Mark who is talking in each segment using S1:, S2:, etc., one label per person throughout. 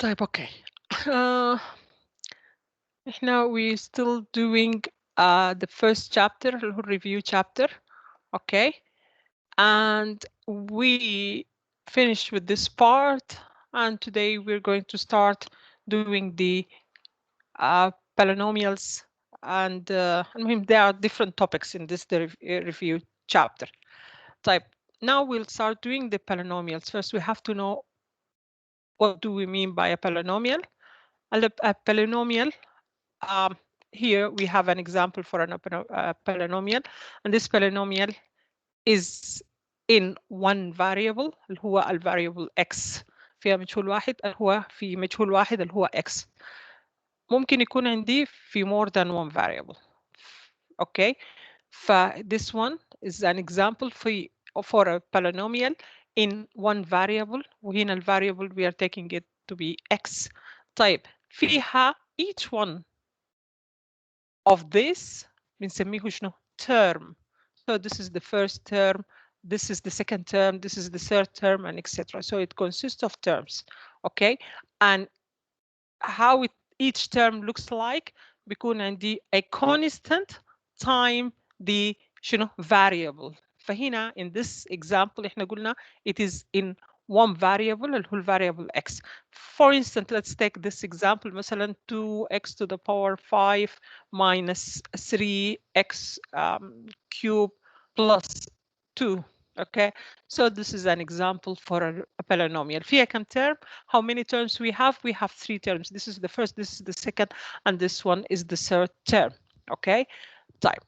S1: طيب اوكي. احنا we still doing the first chapter اللي هو review chapter. Okay, and we finished with this part, and today we're going to start doing the polynomials, and I mean there are different topics in this review chapter. Type. Now we'll start doing the polynomials. First, we have to know what do we mean by a polynomial. A polynomial, here we have an example for a polynomial, and this polynomial is in one variable اللي هو الفاريبل x فيها مجهول واحد اللي هو في مجهول واحد اللي هو x. ممكن يكون عندي في more than one variable. Okay, this one is an example for a polynomial in one variable, وهنا variable we are taking it to be x. طيب فيها each one of this بنسميه شنو term. So this is the first term, this is the second term, this is the third term, and etc. So it consists of terms. Okay, and how each term looks like بيكون عندي a constant time the شنو variable. فهنا in this example احنا قلنا it is in one variable اللي هو variable x. For instance, let's take this example مثلا 2x to the power 5 minus 3x cube plus 2. Okay, so this is an example for a polynomial. فيها كم term? How many terms we have? We have 3 terms. This is the first, this is the second, and this one is the third term. Okay, type.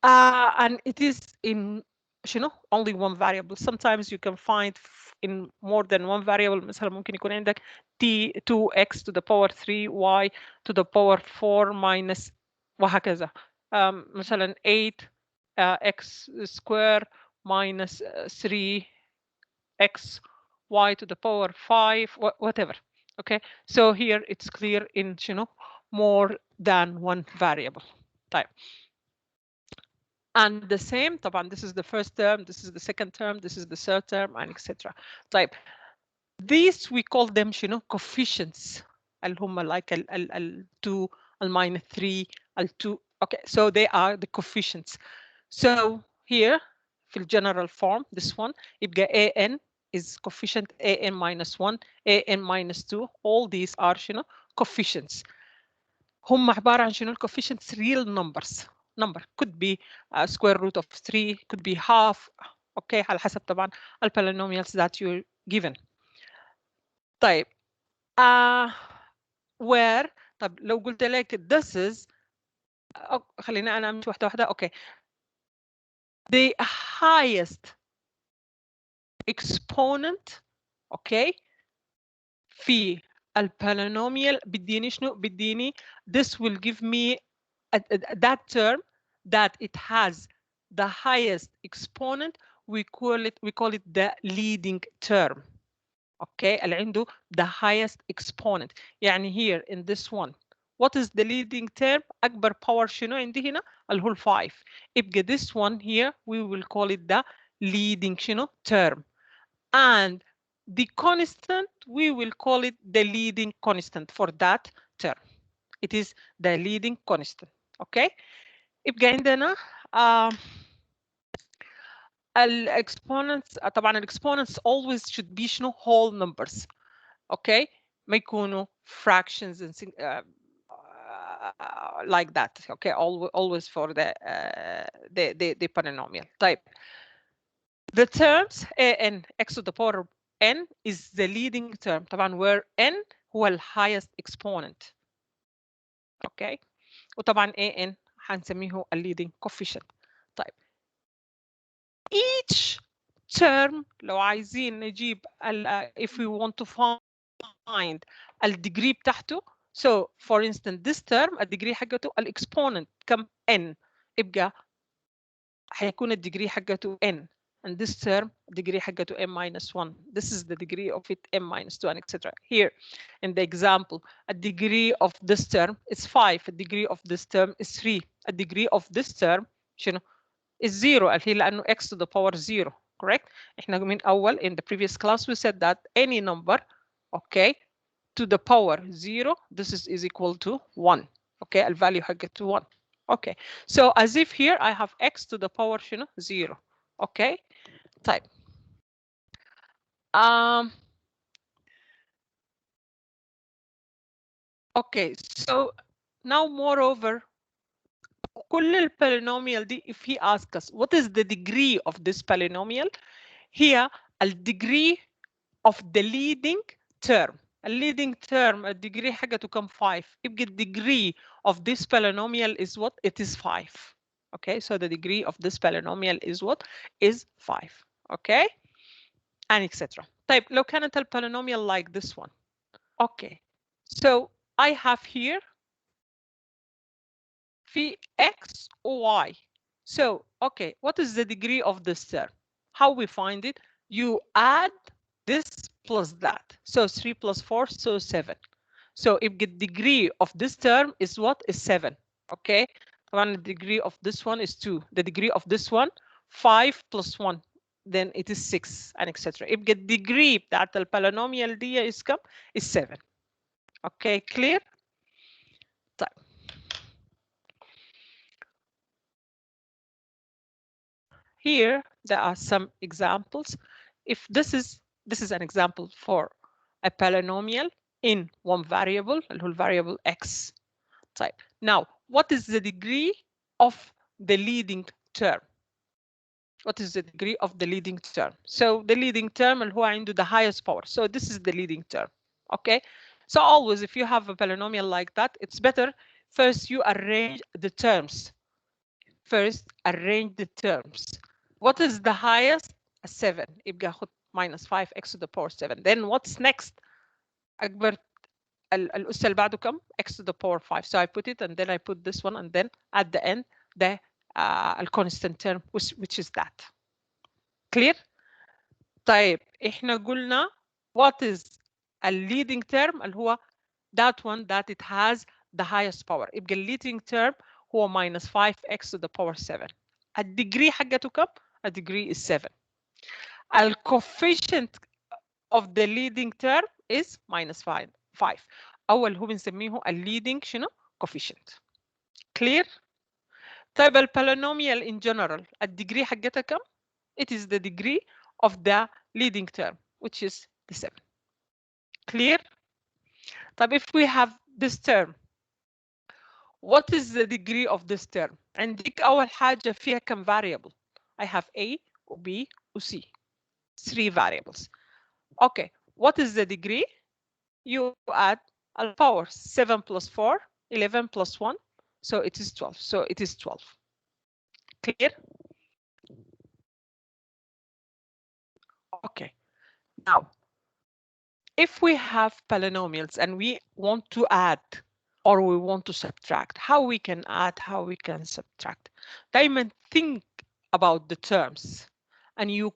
S1: And it is in only one variable. Sometimes you can find in more than one variable. مثلا ممكن يكون عندك t 2x to the power 3y to the power 4 minus وهكذا. مثلا 8 x square minus 3x y to the power 5, whatever. Okay, so here it's clear in more than one variable type. And the same طبعا this is the first term, this is the second term, this is the third term, and etc. type. These we call them coefficients اللي هم like ال 2 ال minus 3 ال 2. Okay, so they are the coefficients. So here في general form this one يبقى an is coefficient an minus 1, an minus 2. All these are coefficients. هم عبارة عن coefficients real numbers. Number could be square root of 3, could be half. Okay, على حسب طبعا polynomials that you're given. طيب where طب لو قلت لك this is خلينا أنا أمشي واحدة واحدة. Okay, the highest exponent okay في البولينوميال بديني شنو بديني this will give me that term that it has the highest exponent we call it the leading term. Okay, اللي عنده the highest exponent. يعني here in this one what is the leading term أكبر power شنو عندي هنا اللي هو 5. يبقى this one here we will call it the leading شنو term, and the constant we will call it the leading constant for that term. It is the leading constant. Okay, يبقى عندنا exponents. طبعا exponents always should be شنو whole numbers. Okay, ما يكونوا fractions and like that. Okay, always for the polynomial type. The terms an x to the power n is the leading term طبعا where n هو ال highest exponent. Okay, وطبعا an هنسميه ال leading coefficient. طيب each term لو عايزين نجيب if we want to find ال degree بتاعته. So for instance this term ال degree حقته ال exponent كم n يبقى هيكون ال degree حقته n, and this term degree حقته m minus 1. This is the degree of it m minus 2 and etc. Here in the example a degree of this term is 5, a degree of this term is 3, a degree of this term شنو is 0 اللي هي لأنه x to the power 0. Correct. إحنا من أول in the previous class we said that any number okay to the power 0, this is equal to 1. Okay, الفاليو حقته 1. Okay, so as if here I have x to the power شنو 0. Okay, طيب. Okay, so now moreover كل البولينوميال دي if he asks us what is the degree of this polynomial, here الdegree of the leading term. A leading term الديجري حقته كم 5. يبقى degree of this polynomial is what? It is 5. Okay, so the degree of this polynomial is what? Is 5. Okay, and etc. طيب لو كانت polynomial like this one. Okay, so I have here في x or y. So, okay, what is the degree of this term? How we find it? You add this plus that. So 3 plus 4, so 7. So if the degree of this term is what? Is 7. Okay. The degree of this one is 2. The degree of this one, 5 plus 1. Then it is 6 and etc. If the degree بتاعت polynomial دي is كم? Is 7. Okay, clear? طيب. Here there are some examples. If this is an example for a polynomial in one variable, اللي هو variable x. Type. Now, what is the degree of the leading term? What is the degree of the leading term? So the leading term اللي هو عنده the highest power. So this is the leading term. Okay. So always if you have a polynomial like that, it's better first you arrange the terms. First arrange the terms. What is the highest? A 7. يبقى خد minus 5x to the power 7. Then what's next? أكبر الأس اللي بعده كم؟ x to the power 5. So I put it and then I put this one and then at the end the constant term which is that. Clear? طيب احنا قلنا what is a leading term اللي هو that one that it has the highest power. يبقى leading term هو minus 5x to the power 7. الديجري حقته كم؟ الديجري is 7. الcoefficient of the leading term is minus 5. أول هو بنسميه leading شنو؟ coefficient. Clear؟ طيب polynomial in general الديجري حقتها كم؟ It is the degree of the leading term which is the 7. Clear؟ طيب if we have this term, what is the degree of this term? عندك أول حاجة فيها كم variable? I have A و B و C. 3 variables. Okay, what is the degree? You add a power 7 plus 4, 11 plus 1, so it is 12. So it is 12. Clear? Okay. Now, if we have polynomials and we want to add or we want to subtract, how we can add, how we can subtract. Diamond, think about the terms, and you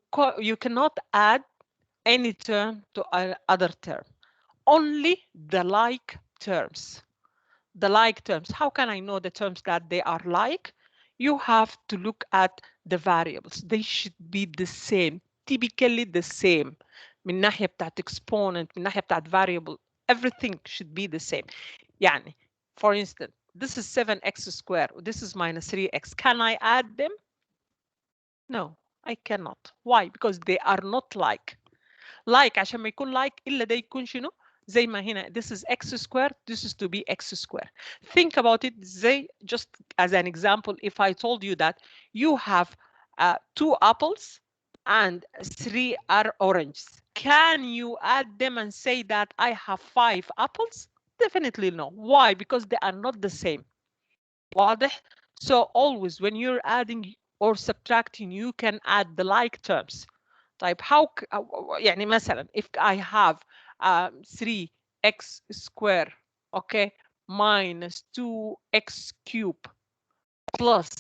S1: cannot add any term to another term. Only the like terms. The like terms. How can I know the terms that they are like? You have to look at the variables. They should be the same, typically the same. من ناحية بتاعت exponent, من ناحية بتاعت variable, everything should be the same. يعني, for instance, this is 7x squared, this is minus 3x. Can I add them? No, I cannot. Why? Because they are not like. Like عشان ما يكون like إلا ده يكون شنو؟ زي ما هنا this is x squared, this is to be x squared. Think about it زي just as an example, if I told you that you have 2 apples and 3 are oranges, can you add them and say that I have 5 apples? Definitely no. Why? Because they are not the same. واضح? So always when you're adding or subtracting, you can add the like terms. طيب how يعني مثلا if I have 3x square, okay, minus 2x cube plus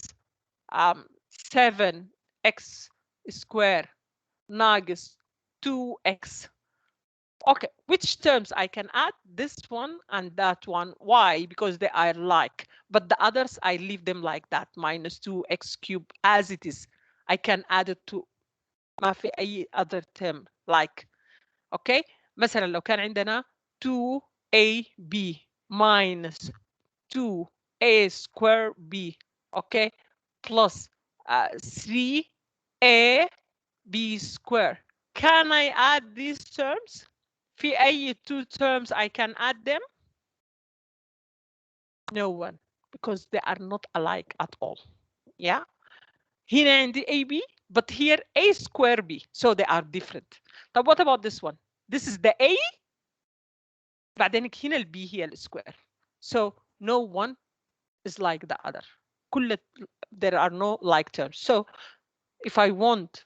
S1: 7x square minus 2x. Okay, which terms I can add? This one and that one. Why? Because they are like, but the others I leave them like that, minus 2x cube as it is. I can add it to ما في أي other term like. Okay, مثلا لو كان عندنا 2ab minus 2a square b, okay, plus 3ab square. Can I add these terms? في أي two terms I can add them? No one, because they are not alike at all. Yeah. هنا عندي AB, but here A square B, so they are different. طب what about this one? This is the A, بعدين هنا ال B هي ال square. So no one is like the other. There are no like terms. So if I want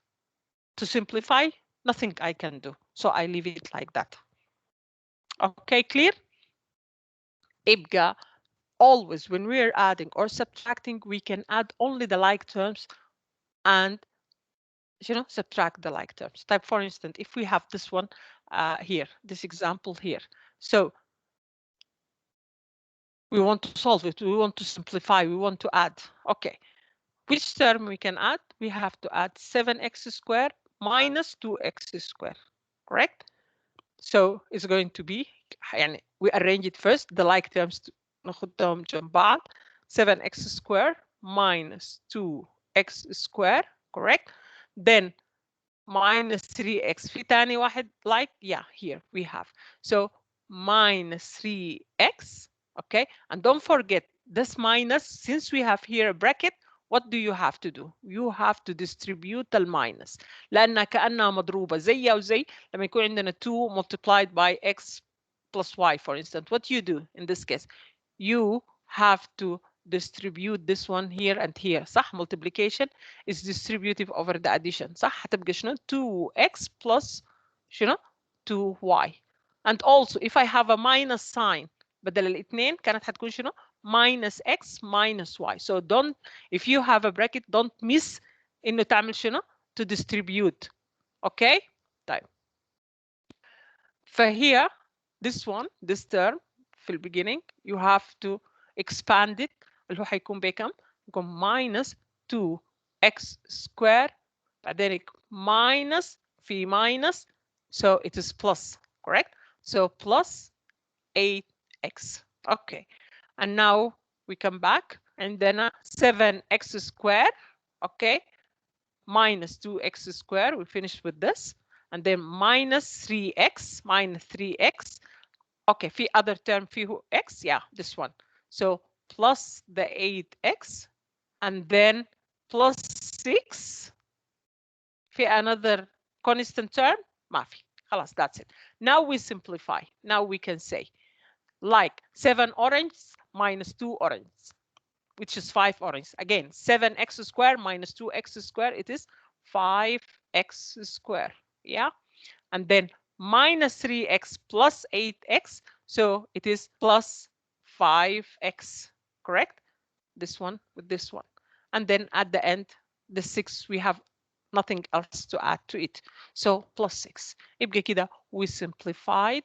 S1: to simplify, nothing I can do. So I leave it like that. Okay, clear? يبقى always when we are adding or subtracting, we can add only the like terms and subtract the like terms. Type, for instance, if we have this one here, this example here. So we want to solve it, we want to simplify, we want to add. Okay, which term we can add? We have to add 7x squared minus 2x squared, correct? So it's going to be, يعني we arrange it first, the like terms ناخدهم جنب بعض. 7x squared minus 2x squared, correct? Then minus 3x. في تاني واحد like, yeah, here we have. So minus 3x, okay? And don't forget this minus, since we have here a bracket, what do you have to do? You have to distribute the minus. لأنها كأنها مضروبة زي وزي لما يكون عندنا 2 multiplied by x plus y, for instance. What you do in this case? You have to distribute this one here and here. صح? Multiplication is distributive over the addition. صح؟ هتبقى شنو؟ 2x plus شنو؟ 2y. And also if I have a minus sign بدل الاثنين كانت هتكون شنو؟ minus x minus y. So don't, if you have a bracket, don't miss انه تعمل شنو؟ to distribute. Okay? طيب. فهي this one, this term في beginning, you have to expand it, اللي هو هيكون بكم؟ يكون minus 2x square بعدين minus في minus, so it is plus, correct? So plus 8x. Okay, and now we come back and then 7x square, okay, minus 2x square, we finish with this, and then minus 3x, minus 3x. Okay, في other term فيه x, yeah, this one. So plus the 8x, and then plus 6 في another constant term, ما في. خلاص, that's it. Now we simplify. Now we can say like 7 orange minus 2 orange, which is 5 orange. Again, 7x squared minus 2x squared, it is 5x squared. Yeah, and then minus 3x plus 8x, so it is plus 5x, correct? This one with this one, and then at the end the 6, we have nothing else to add to it, so plus 6. يبقى كده we simplified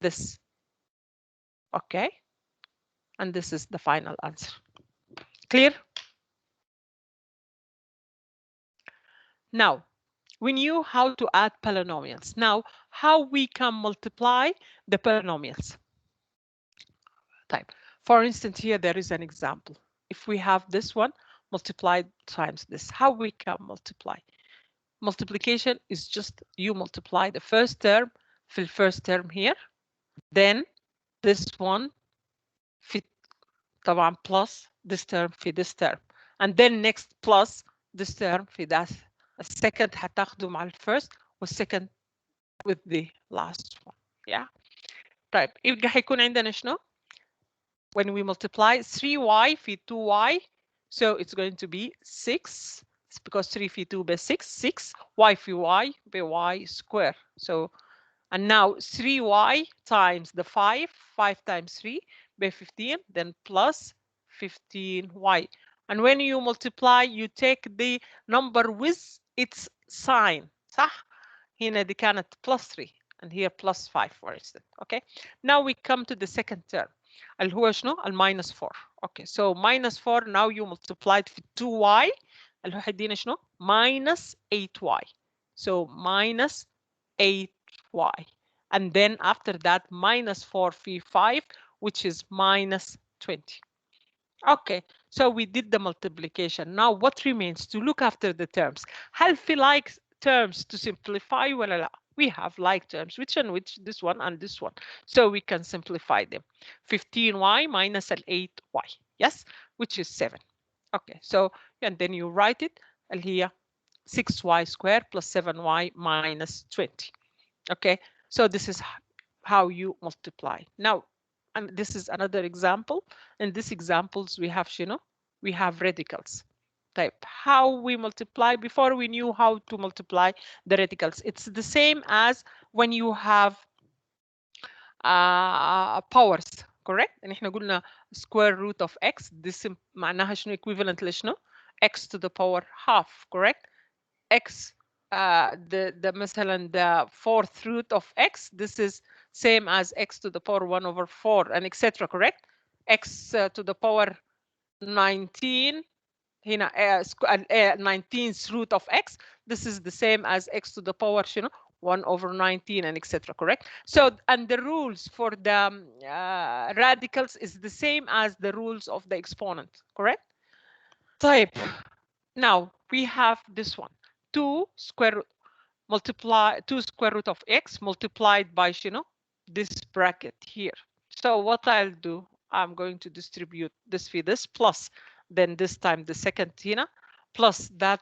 S1: this. Okay, and this is the final answer. Clear? Now we knew how to add polynomials. Now how we can multiply the polynomials. Type. For instance, here there is an example. If we have this one multiplied times this, how we can multiply? Multiplication is just you multiply the first term في first term here, then this one في طبعا plus this term في this term, and then next plus this term في that. السكند هتاخده مع الفيرست والسكند with the last one. Yeah. طيب يبقى هيكون عندنا شنو؟ When we multiply 3y في 2y, so it's going to be 6. It's because 3 في 2 ب 6, 6 y في y ب y square. So and now 3y times the 5, 5 times 3 ب 15, then plus 15y. And when you multiply, you take the number with its sign. صح؟ هنا دي كانت plus 3 and here plus 5 for instance. Okay, now we come to the second term اللي هو شنو؟ minus 4. Okay, so minus 4 now you multiplied في 2y اللي هو هيدينا شنو؟ minus 8y. So minus 8y. and then after that minus 4 phi 5, which is minus 20. Okay, so we did the multiplication. Now what remains? To look after the terms. هل في like terms to simplify ولا لا? We have like terms, which and which, this one and this one. So we can simplify them. 15y minus 8y, yes, which is 7. Okay, so and then you write it اللي هي 6y squared plus 7y minus 20. Okay, so this is how you multiply. Now, and this is another example. In these examples, we have, we have radicals. Type how we multiply. Before we knew how to multiply the radicals. It's the same as when you have powers, correct؟ يعني احنا قلنا square root of x. This معناها شنو equivalent لشنو؟ x to the power half, correct؟ x the مثلا the fourth root of x, this is same as x to the power 1 over 4 and etc, correct? x to the power 19 هنا 19th root of x, this is the same as x to the power 1 over 19 and etc, correct? So and the rules for the radicals is the same as the rules of the exponent, correct? Type now we have this one, 2 square root multiply 2 square root of x multiplied by this bracket here. So what I'll do, I'm going to distribute this with this plus then this time the second plus that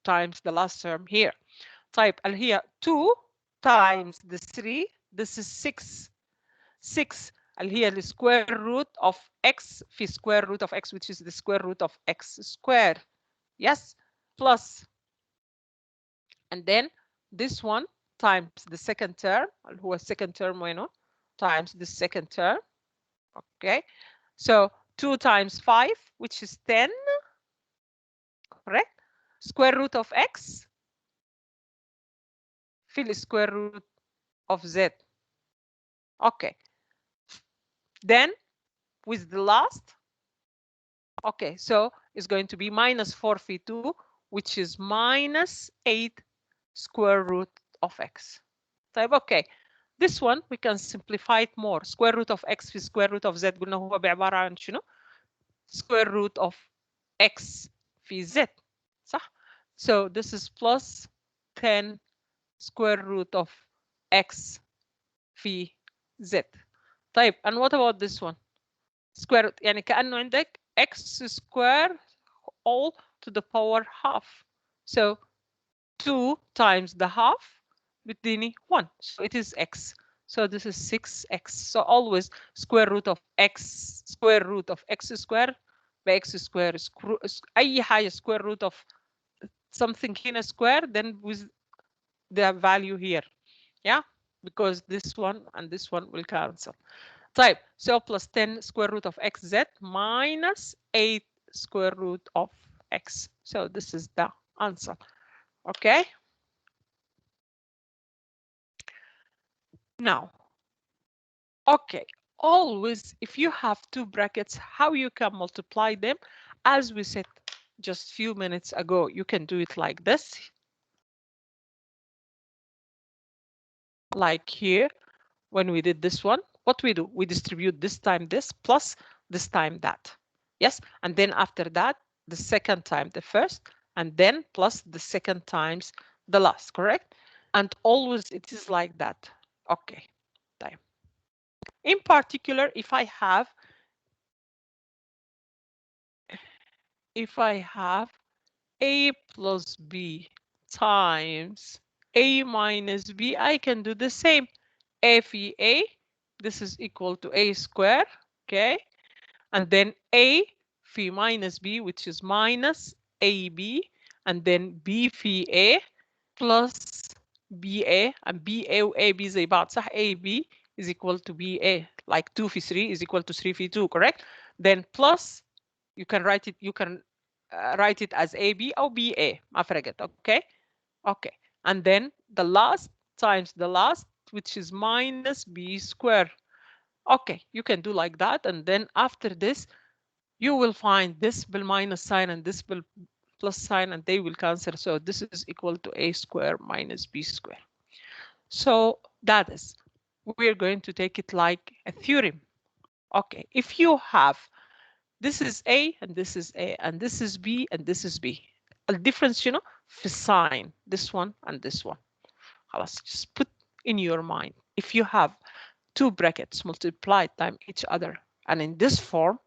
S1: times the last term here. Type here 2 times the 3, this is 6 here the square root of x في square root of x, which is the square root of x squared, yes, plus and then this one times the second term who is second term times the second term. Okay, so 2 times 5, which is 10, correct? Square root of x fill square root of z. Okay, then with the last, okay, so it's going to be minus 4 phi 2, which is minus 8 square root of x. Type okay. This one we can simplify it more. Square root of x في square root of z قلنا هو بعبارة عن شنو؟ square root of x في z. صح؟ So this is plus 10 square root of x في z. طيب and what about this one? Square root يعني كأنه عندك x square all to the power half. So 2 times the half بتديني 1. So it is x. So this is 6x. So always square root of x square by x square أي حاجة square root of something هنا square then with the value here. Yeah, because this one and this one will cancel. Type so plus 10 square root of xz minus 8 square root of x. So this is the answer. Okay. Now, okay, always if you have two brackets, how you can multiply them, as we said just few minutes ago, you can do it like this. Like here, when we did this one, what we do, we distribute this time this plus this time that. Yes, and then after that, the second time the first, and then plus the second times the last, correct? And always it is like that. Okay, time. In particular, if I have a plus b times a minus b, I can do the same. A phi a, this is equal to a squared, okay? And then a phi minus b, which is minus ab, and then b phi a plus ba, and ba ab زي بعض صح؟ ab is equal to ba, like 2 phi 3 is equal to 3 phi 2, correct? Then plus, you can write it as AB or BA, ما فرقت, okay? Okay, and then the last times the last, which is minus B squared. Okay, you can do like that, and then after this, you will find this bill minus sign and this bill plus sign, and they will cancel. So this is equal to A squared minus B squared. So that is we're going to take it like a theorem. Okay, if you have this is A and this is A and this is B and this is B. The difference, في sign, this one and this one. خلاص, just put in your mind. If you have two brackets multiplied time each other and in this form,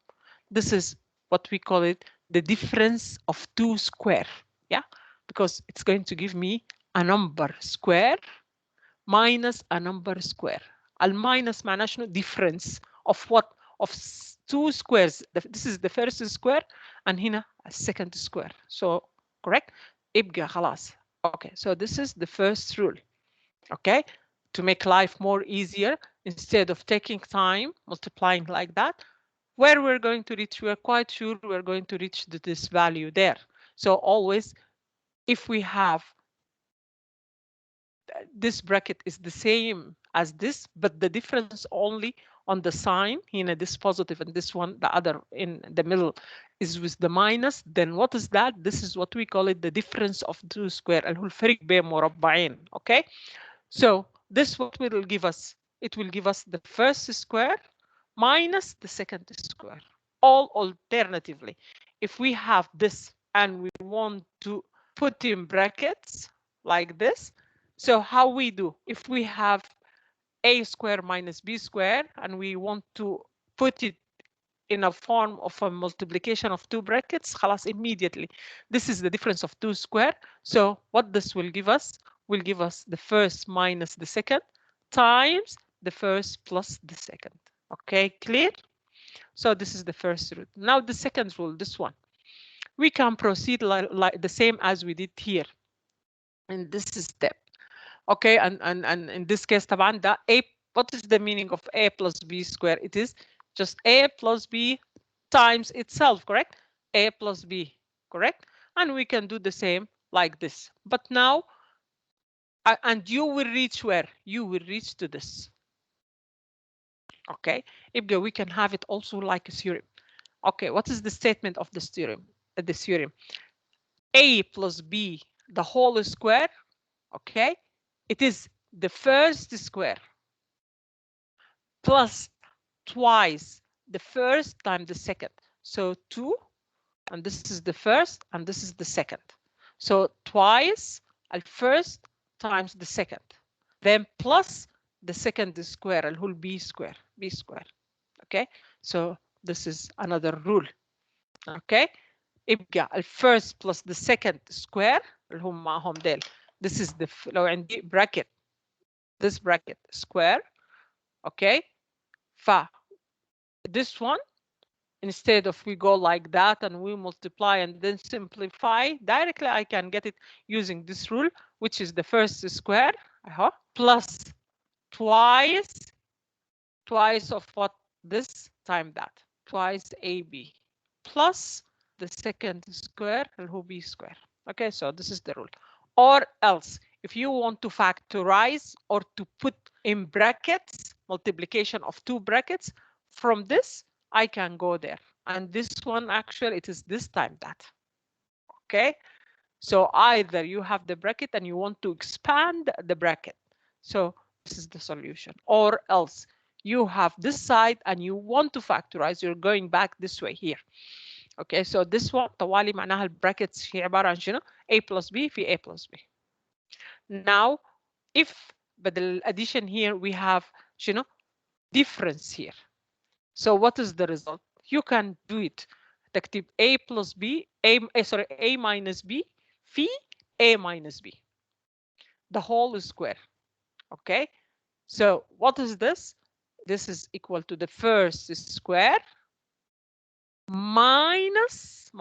S1: this is what we call it the difference of two square. Yeah, because it's going to give me a number square minus a number square. الماينس معناه شنو difference of what of two squares. This is the first square and هنا a second square. So correct. يبقى خلاص. Okay, so this is the first rule. Okay, to make life more easier, instead of taking time multiplying like that, where we're going to reach, we're quite sure we're going to reach this value there. So always, if we have this bracket is the same as this, but the difference only on the sign, this positive and this one, the other in the middle is with the minus, then what is that? This is what we call it the difference of two square. اللي هو الفرق بين مربعين. Okay, so this what will give us? It will give us the first square minus the second square. All alternatively, if we have this and we want to put in brackets like this, so how we do? If we have a square minus b square and we want to put it in a form of a multiplication of two brackets, خلاص, immediately. This is the difference of two square. So what this will give us? Will give us the first minus the second times the first plus the second. Okay, clear? So this is the first rule. Now the second rule, this one. We can proceed like the same as we did here in this step. Okay, and in this case طبعا ده a, what is the meaning of a plus b square? It is just a plus b times itself, correct? A plus b, correct? And we can do the same like this. But now, and you will reach where? You will reach to this. Okay, يبقى we can have it also like a theorem. Okay, what is the statement of this theorem? The theorem a plus b the whole square. Okay, it is the first square plus twice the first time the second. So 2, and this is the first and this is the second. So twice the first times the second, then plus the second square اللي هو b square, b square. Okay, so this is another rule. Okay, يبقى الفيرست plus the second square اللي هم معهم ديل. This is the لو عندي bracket, this bracket square. Okay, ف this one, instead of we go like that and we multiply and then simplify directly, I can get it using this rule, which is the first square plus twice of what? This time that, twice ab plus the second square اللي هو b square. Okay, so this is the rule. Or else, if you want to factorize or to put in brackets multiplication of two brackets, from this I can go there, and this one actually it is this time that. Okay, so either you have the bracket and you want to expand the bracket, so this is the solution, or else you have this side and you want to factorize, you're going back this way here. Okay, so this one طوالي معناها البراكتس هي عبارة عن شنو؟ a plus b في a plus b. Now if بدل addition here we have شنو؟ difference here. So what is the result? You can do it. تكتب a plus b, a minus b في a minus b, the whole square. Okay, so what is this? This is equal to the first square minus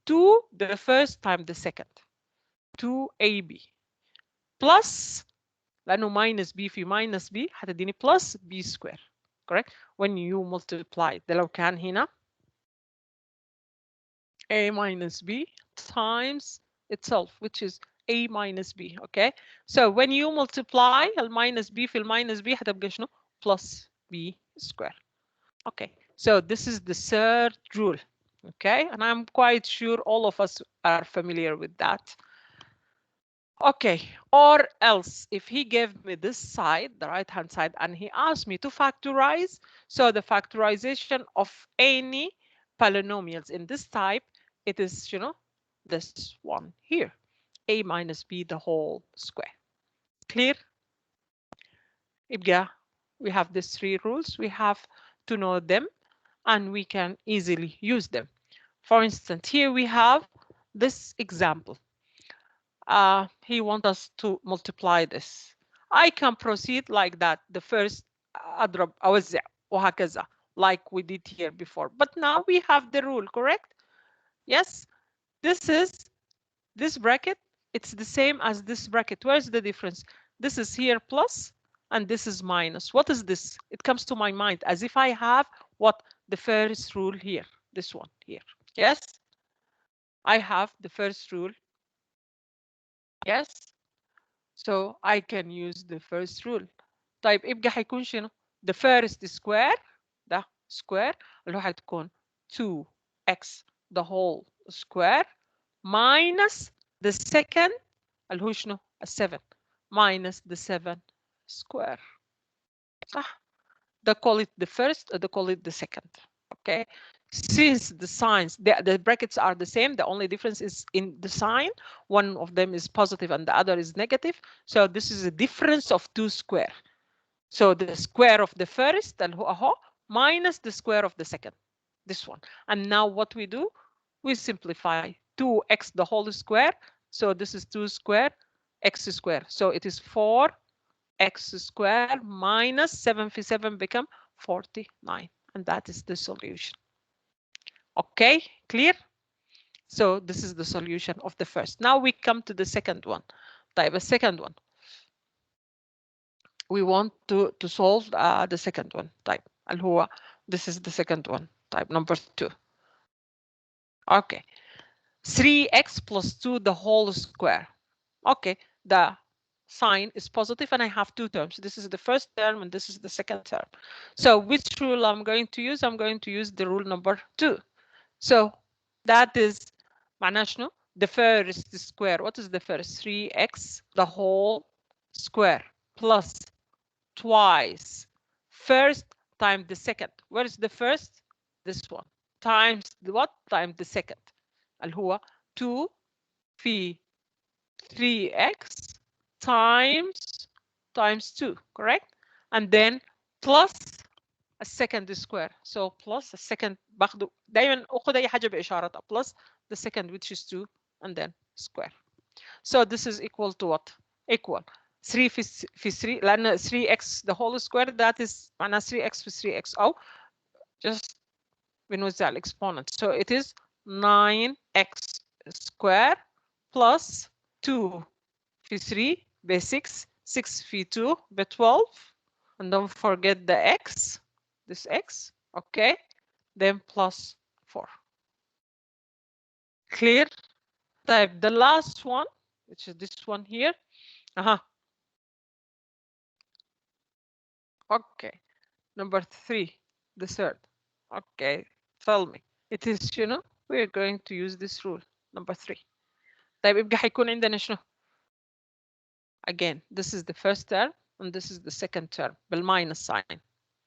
S1: 2 the first time the second, 2ab plus لأنه minus b في minus b هتديني plus b square. Correct? When you multiply ده لو كان هنا a minus b times itself, which is a minus b. Okay, so when you multiply minus b في minus b هتبقى شنو? Plus b square. Okay, so this is the third rule. Okay, and I'm quite sure all of us are familiar with that. Okay, or else if he gave me this side, the right hand side, and he asked me to factorize, so the factorization of any polynomials in this type, it is, this one here, a minus b the whole square. Clear? يبقى we have these three rules, we have to know them and we can easily use them. For instance, here we have this example. He wants us to multiply this. I can proceed like that. The first أضرب أوزع وهكذا like we did here before. But now we have the rule, correct? Yes, this bracket. It's the same as this bracket. Where's the difference? This is here plus and this is minus. What is this? It comes to my mind as if I have what? The first rule here. This one here. Yes, I have the first rule. Yes, so I can use the first rule. طيب يبقى حيكون شنو؟ the first square ده square اللي هو حتكون 2x the whole square minus the second اللي هو شنو؟ 7 minus the 7 square. صح؟ they call it the first, they call it the second. Okay, since the signs, the brackets are the same, the only difference is in the sign. One of them is positive and the other is negative, so this is a difference of 2 square. So the square of the first minus the square of the second, this one. And now what we do, we simplify 2x the whole square, so this is 2 square x square, so it is 4x square minus 7 في 7 become 49, and that is the solution. Okay, clear? So this is the solution of the first. Now we come to the second one. طيب the second one, we want to solve the second one. طيب اللي هو this is the second one. Type number 2. Okay, 3x plus 2 the whole square. Okay, the sign is positive and I have two terms. This is the first term and this is the second term. So which rule I'm going to use? I'm going to use the rule number 2. So that is معناه شنو? The first square. What is the first? 3x the whole square plus twice first times the second. Where is the first? This one times the what? Times the second اللي هو 2 في 3x times 2, correct? And then plus a second square. So plus a second باخده دايما اخد اي حاجه باشارتها plus the second which is 2 and then square. So this is equal to what? Equal 3 في 3 لان 3x the whole square that is معناها 3x في 3x او just بنوزع الاكسبوننت. So it is 9x square plus 2 في 3 ب 6 6 في 2 ب 12 and don't forget the x, this x, okay, then plus 4. Clear? Type the last one, which is this one here. Okay, number 3, the third. Okay, tell me. It is, we're going to use this rule, number 3. طيب يبقى حيكون عندنا شنو؟ Again, this is the first term and this is the second term بالminus sign.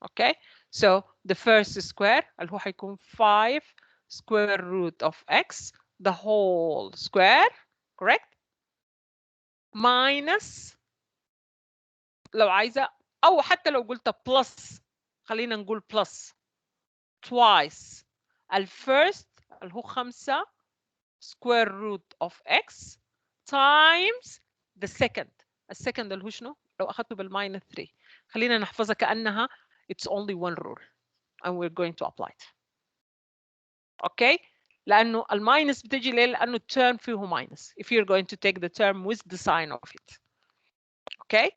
S1: Okay, so the first square اللي هو حيكون 5 square root of x the whole square, correct? Minus لو عايزة أو حتى لو قلت plus خلينا نقول plus twice الفيرست اللي هو 5 square root of x times the second. السكند اللي هو شنو؟ لو أخذته بالماينس 3 خلينا نحفظها كأنها it's only one rule and we're going to apply it. Okay, لأنه الماينس بتجي ليه؟ لأنه الترم فيه ماينس if you're going to take the term with the sign of it. Okay,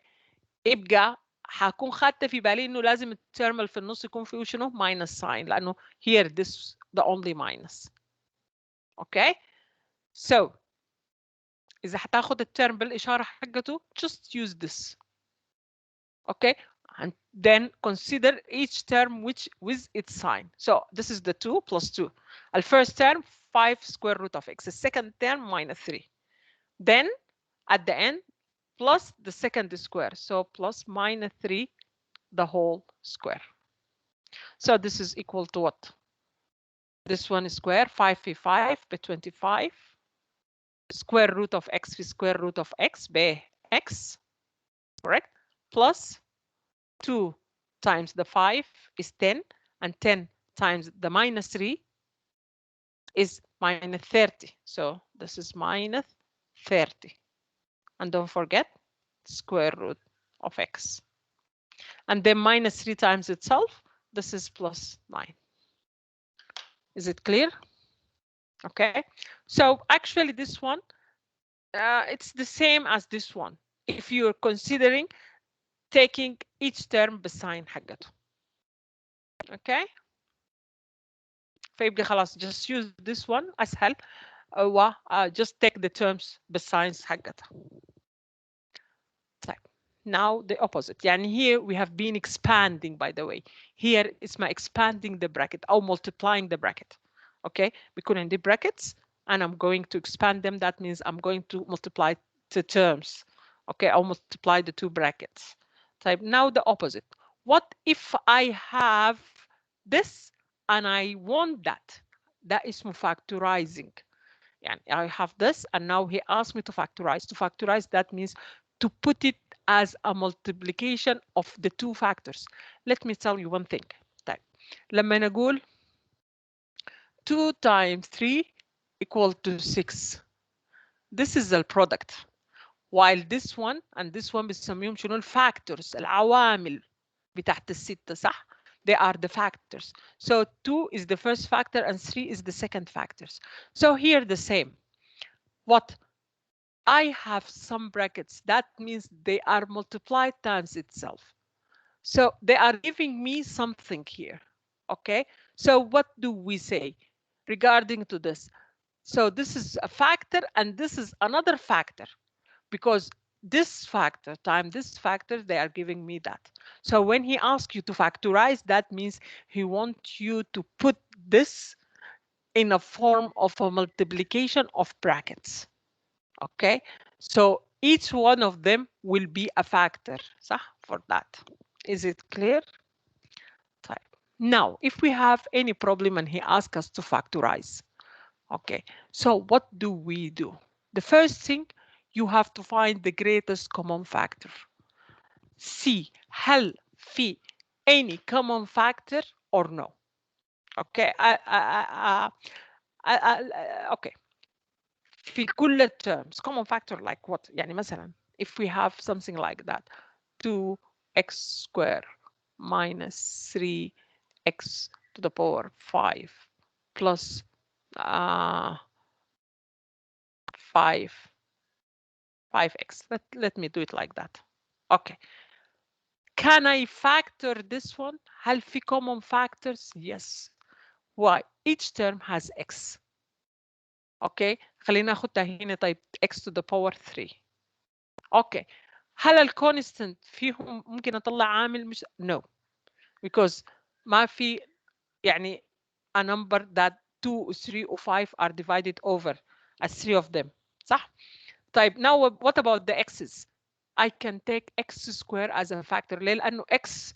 S1: يبقى هكون خدت في بالي انه لازم الترم اللي في النص يكون فيه شنو؟ minus sign لأنه here this the only minus. Okay, so إذا هتاخد الترم بالإشارة حقته just use this. Okay, and then consider each term which with its sign. So this is the 2 plus 2. The first term 5 square root of x. The second term minus 3. Then at the end plus the second square. So plus minus 3 the whole square. So this is equal to what? This one is square 5 في 5 ب 25 square root of x في square root of x ب x, correct? Plus 2 times the 5 is 10 and 10 times the minus 3 is minus 30. So this is minus 30. And don't forget square root of x. And then minus 3 times itself, this is plus 9. Is it clear? Okay. So actually this one, it's the same as this one. If you're considering taking each term بساين حقته. Okay. فيبقى خلاص just use this one أسهل. just take the terms بالساينس حقتها. طيب. Now the opposite. يعني here we have been expanding, by the way. Here اسمها expanding the bracket أو multiplying the bracket. Okay. بيكون عندي brackets and I'm going to expand them. That means I'm going to multiply the terms. Okay. I'll multiply the two brackets. طيب. Now the opposite. What if I have this and I want that? That is factorizing. Yeah, I have this and now he asked me to factorize. To factorize, that means to put it as a multiplication of the two factors. Let me tell you one thing. طيب. لما نقول 2 times 3 equal to 6. This is the product. While this one and this one بنسميهم شنو الفاكتورز العوامل بتاعت الستة صح؟ They are the factors. So 2 is the first factor and 3 is the second factors. So here the same. What? I have some brackets. That means they are multiplied times itself. So they are giving me something here. Okay. So what do we say regarding to this? So this is a factor and this is another factor because this factor times this factor, they are giving me that. So when he asks you to factorize, that means he wants you to put this in a form of a multiplication of brackets. Okay, so each one of them will be a factor صح? For that. Is it clear? Type. Now, if we have any problem and he asks us to factorize, okay, so what do we do? The first thing, you have to find the greatest common factor. See, هل في any common factor or no? Okay, okay. في كل terms common factor like what؟ يعني مثلا if we have something like that 2x square minus 3x to the power 5 plus 5x. Let me do it like that. Okay. Can I factor this one? هل في common factors? Yes. Why? Each term has x. Okay. خلينا ناخدها هنا طيب x to the power 3. Okay. هل الكونستنت فيهم ممكن اطلع عامل مش no because ما في يعني a number that 2 3 or 5 are divided over as 3 of them صح. طيب now what about the x's? I can take x square as a factor ليه؟ لأنه x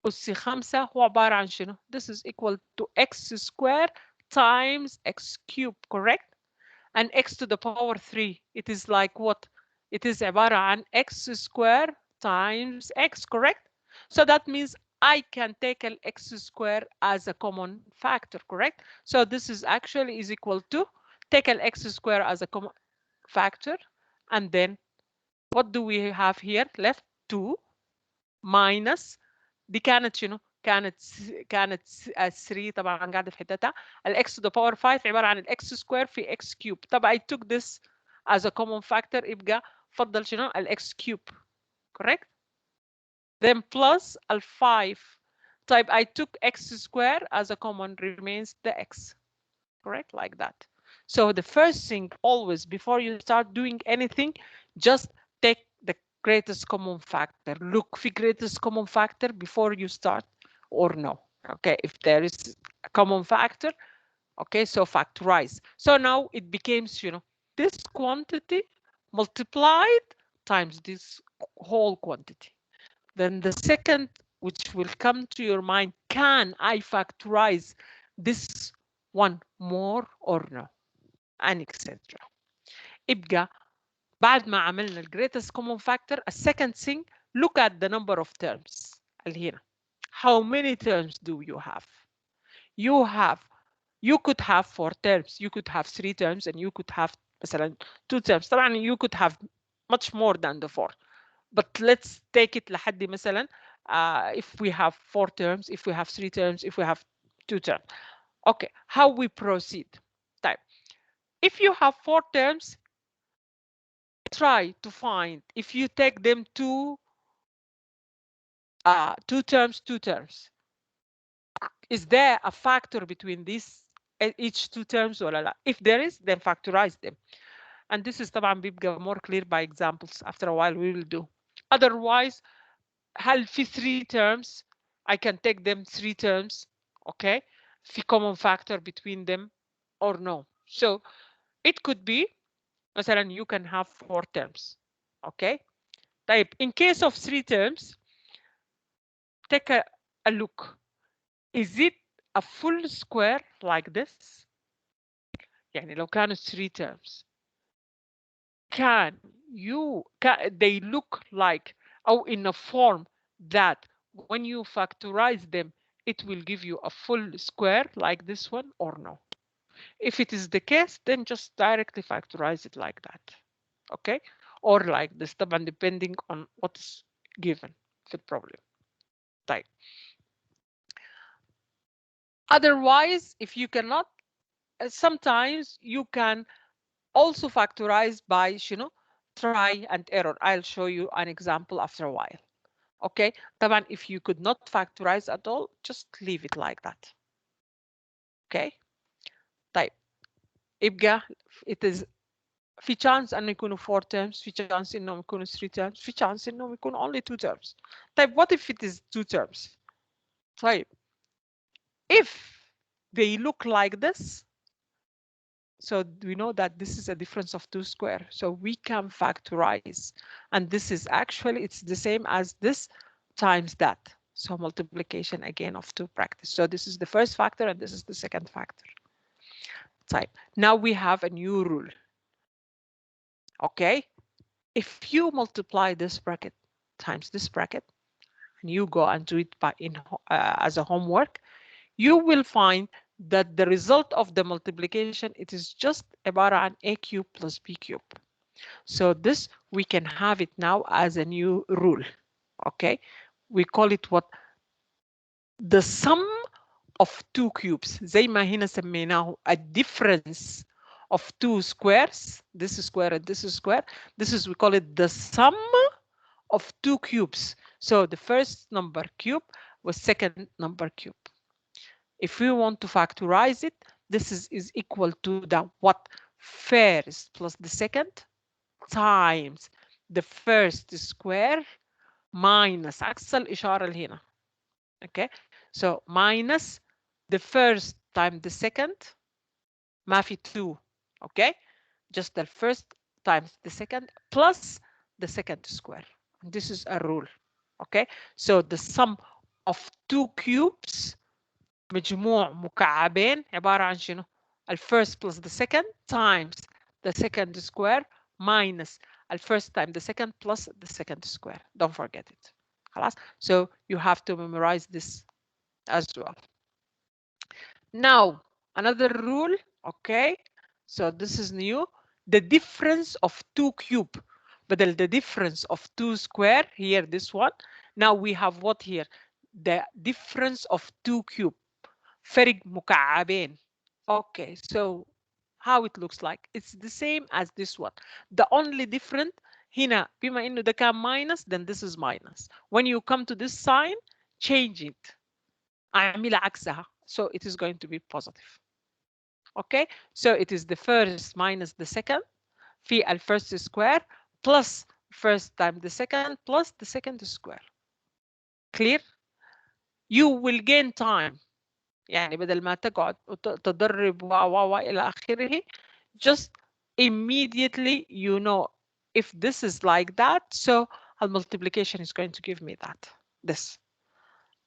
S1: أس 5 هو عبارة عن شنو؟ This is equal to x square times x cube, correct? And x to the power 3, it is like what? It is عبارة عن x square times x, correct? So that means I can take an x square as a common factor, correct? So this is actually is equal to take an x square as a common factor, and then what do we have here left? 2 minus دي كانت شنو؟ كانت 3 طبعا قاعده في حتتها الاكس to the power 5 عباره عن الاكس سكوير في اكس كيوب. طبعا I took this as a common factor يبقى فضل شنو؟ الاكس كيوب correct. Then plus ال 5. طيب I took x square as a common remains the x, correct, like that. So the first thing always before you start doing anything, just take the greatest common factor. Look for greatest common factor before you start or no. Okay, if there is a common factor, okay, so factorize. So now it becomes, you know, this quantity multiplied times this whole quantity. Then the second, which will come to your mind, can I factorize this one more or no, and etc. يبقى بعد ما عملنا ال greatest common factor, a second thing, look at the number of terms اللي هنا. How many terms do you have? You could have 4 terms, you could have 3 terms, and you could have مثلا 2 terms. طبعا you could have much more than the 4. But let's take it لحد مثلا if we have 4 terms, if we have 3 terms, if we have 2 terms. Okay, how we proceed? طيب, if you have 4 terms, try to find, if you take them two terms, is there a factor between these each 2 terms ولا لا? If there is, then factorize them. And this is طبعا بيبقى more clear by examples. After a while we will do. Otherwise, هل في 3 terms I can take them 3 terms, okay? في common factor between them or no? So it could be مثلا you can have 4 terms, okay? طيب, in case of 3 terms, take a look. Is it a full square like this? يعني لو كانوا 3 terms, they look like or in a form that when you factorize them, it will give you a full square like this one or no? If it is the case, then just directly factorize it like that, okay? Or like this, طبعا depending on what's given في problem. طيب. Otherwise, if you cannot, sometimes you can also factorize by, try and error. I'll show you an example after a while. Okay, طبعا if you could not factorize at all, just leave it like that. Okay, طيب يبقى it is في chance انه يكونوا 4 terms, في chance انهم يكونوا 3 terms, في chance انهم يكونوا only 2 terms. طيب what if it is 2 terms? طيب if they look like this, so we know that this is a difference of 2 square, so we can factorize, and this is actually, it's the same as this times that, so multiplication again of 2 practice. So this is the first factor and this is the second factor. Type. Now we have a new rule. Okay, if you multiply this bracket times this bracket, and you go and do it by as a homework, you will find that the result of the multiplication, it is just عبارة عن a cube plus b cube. So this, we can have it now as a new rule. Okay, we call it what? The sum of 2 cubes. زي ما هنا سميناه a difference of 2 squares. This is square and this is square. This is, we call it the sum of 2 cubes. So the first number cube was second number cube. If we want to factorize it, this is equal to the what? First plus the second times the first square minus عكس الإشارة اللي هنا. Okay, so minus the first time the second, ما في 2. Okay, just the first times the second plus the second square. And this is a rule. Okay, so the sum of 2 cubes, مجموع مكعبين عبارة عن شنو؟ الفيرست plus the second times the second square minus first time the second plus the second square. Don't forget it. خلاص? So you have to memorize this as well. Now another rule. Okay, so this is new. The difference of 2 cube, بدل the difference of 2 square, here this one. Now we have what here? The difference of 2 cube. فرق مكعبين. Okay, so how it looks like? It's the same as this one. The only different هنا بما إنه ده كان minus, then this is minus. When you come to this sign, change it. أعمل عكسها. So it is going to be positive. Okay, so it is the first minus the second في first square plus first time the second plus the second square. Clear? You will gain time. يعني بدل ما تقعد تدرب و إلى آخره, just immediately you know if this is like that, so a multiplication is going to give me that, this.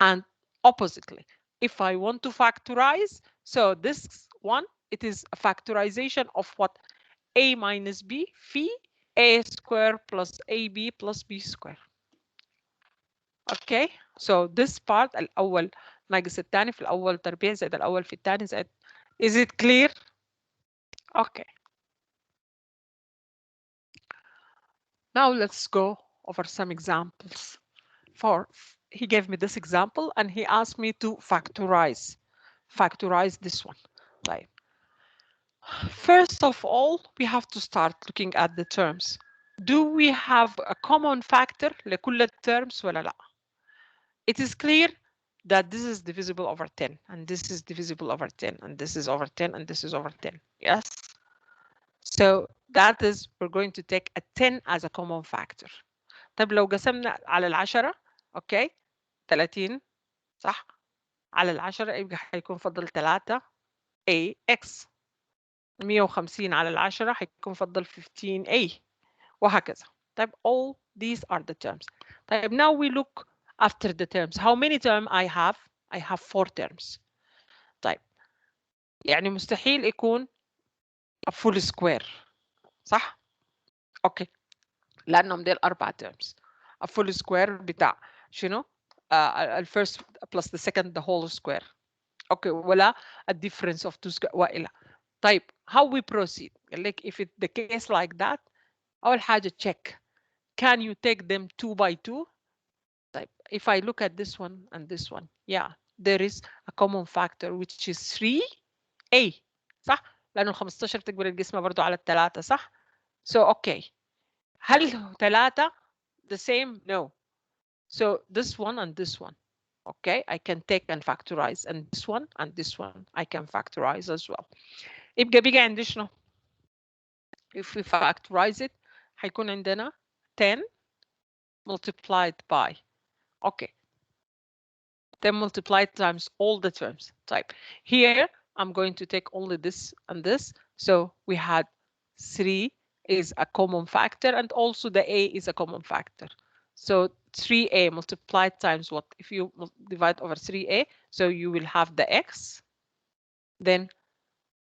S1: And oppositely, if I want to factorize, so this one, it is a factorization of what? A minus B phi A square plus AB plus B square. Okay, so this part الأول ناقص الثاني في الأول تربيع زائد الأول في الثاني زائد. Is it clear? Okay. Now let's go over some examples. He gave me this example and he asked me to factorize this one. Right. First of all, we have to start looking at the terms. Do we have a common factor لكل الterms ولا لا? It is clear that this is divisible over 10 and this is divisible over 10 and this is over 10 and this is over 10. Yes. So that is, we're going to take a 10 as a common factor. طيب لو قسمنا على العشرة، اوكي 30 صح، على العشرة يبقى حيكون فضل 3 AX. 150 على العشرة حيكون فضل 15A وهكذا. طيب all these are the terms. طيب now we look after the terms. How many terms I have? I have 4 terms. طيب يعني مستحيل يكون a full square صح؟ اوكي لانهم ديل 4 terms. A full square بتاع شنو؟ الفيرست plus the second the whole square. اوكي ولا a difference of 2 square والى. طيب how we proceed؟ قال لك if it's the case like that أول حاجة check. Can you take them 2 by 2? طيب if I look at this one and this one, yeah, there is a common factor which is 3A صح؟ لأنه 15 بتكبر القسمة برضو على الثلاثة صح؟ So okay. هل ثلاثة the same? No. So this one and this one, okay, I can take and factorize, and this one and this one I can factorize as well. يبقى بيجي عندي شنو؟ If we factorize it حيكون عندنا 10 multiplied by, okay, 10 multiplied times all the terms. Type here I'm going to take only this and this, so we had 3 is a common factor and also the A is a common factor. So 3A multiplied times what? If you divide over 3A, so you will have the X, then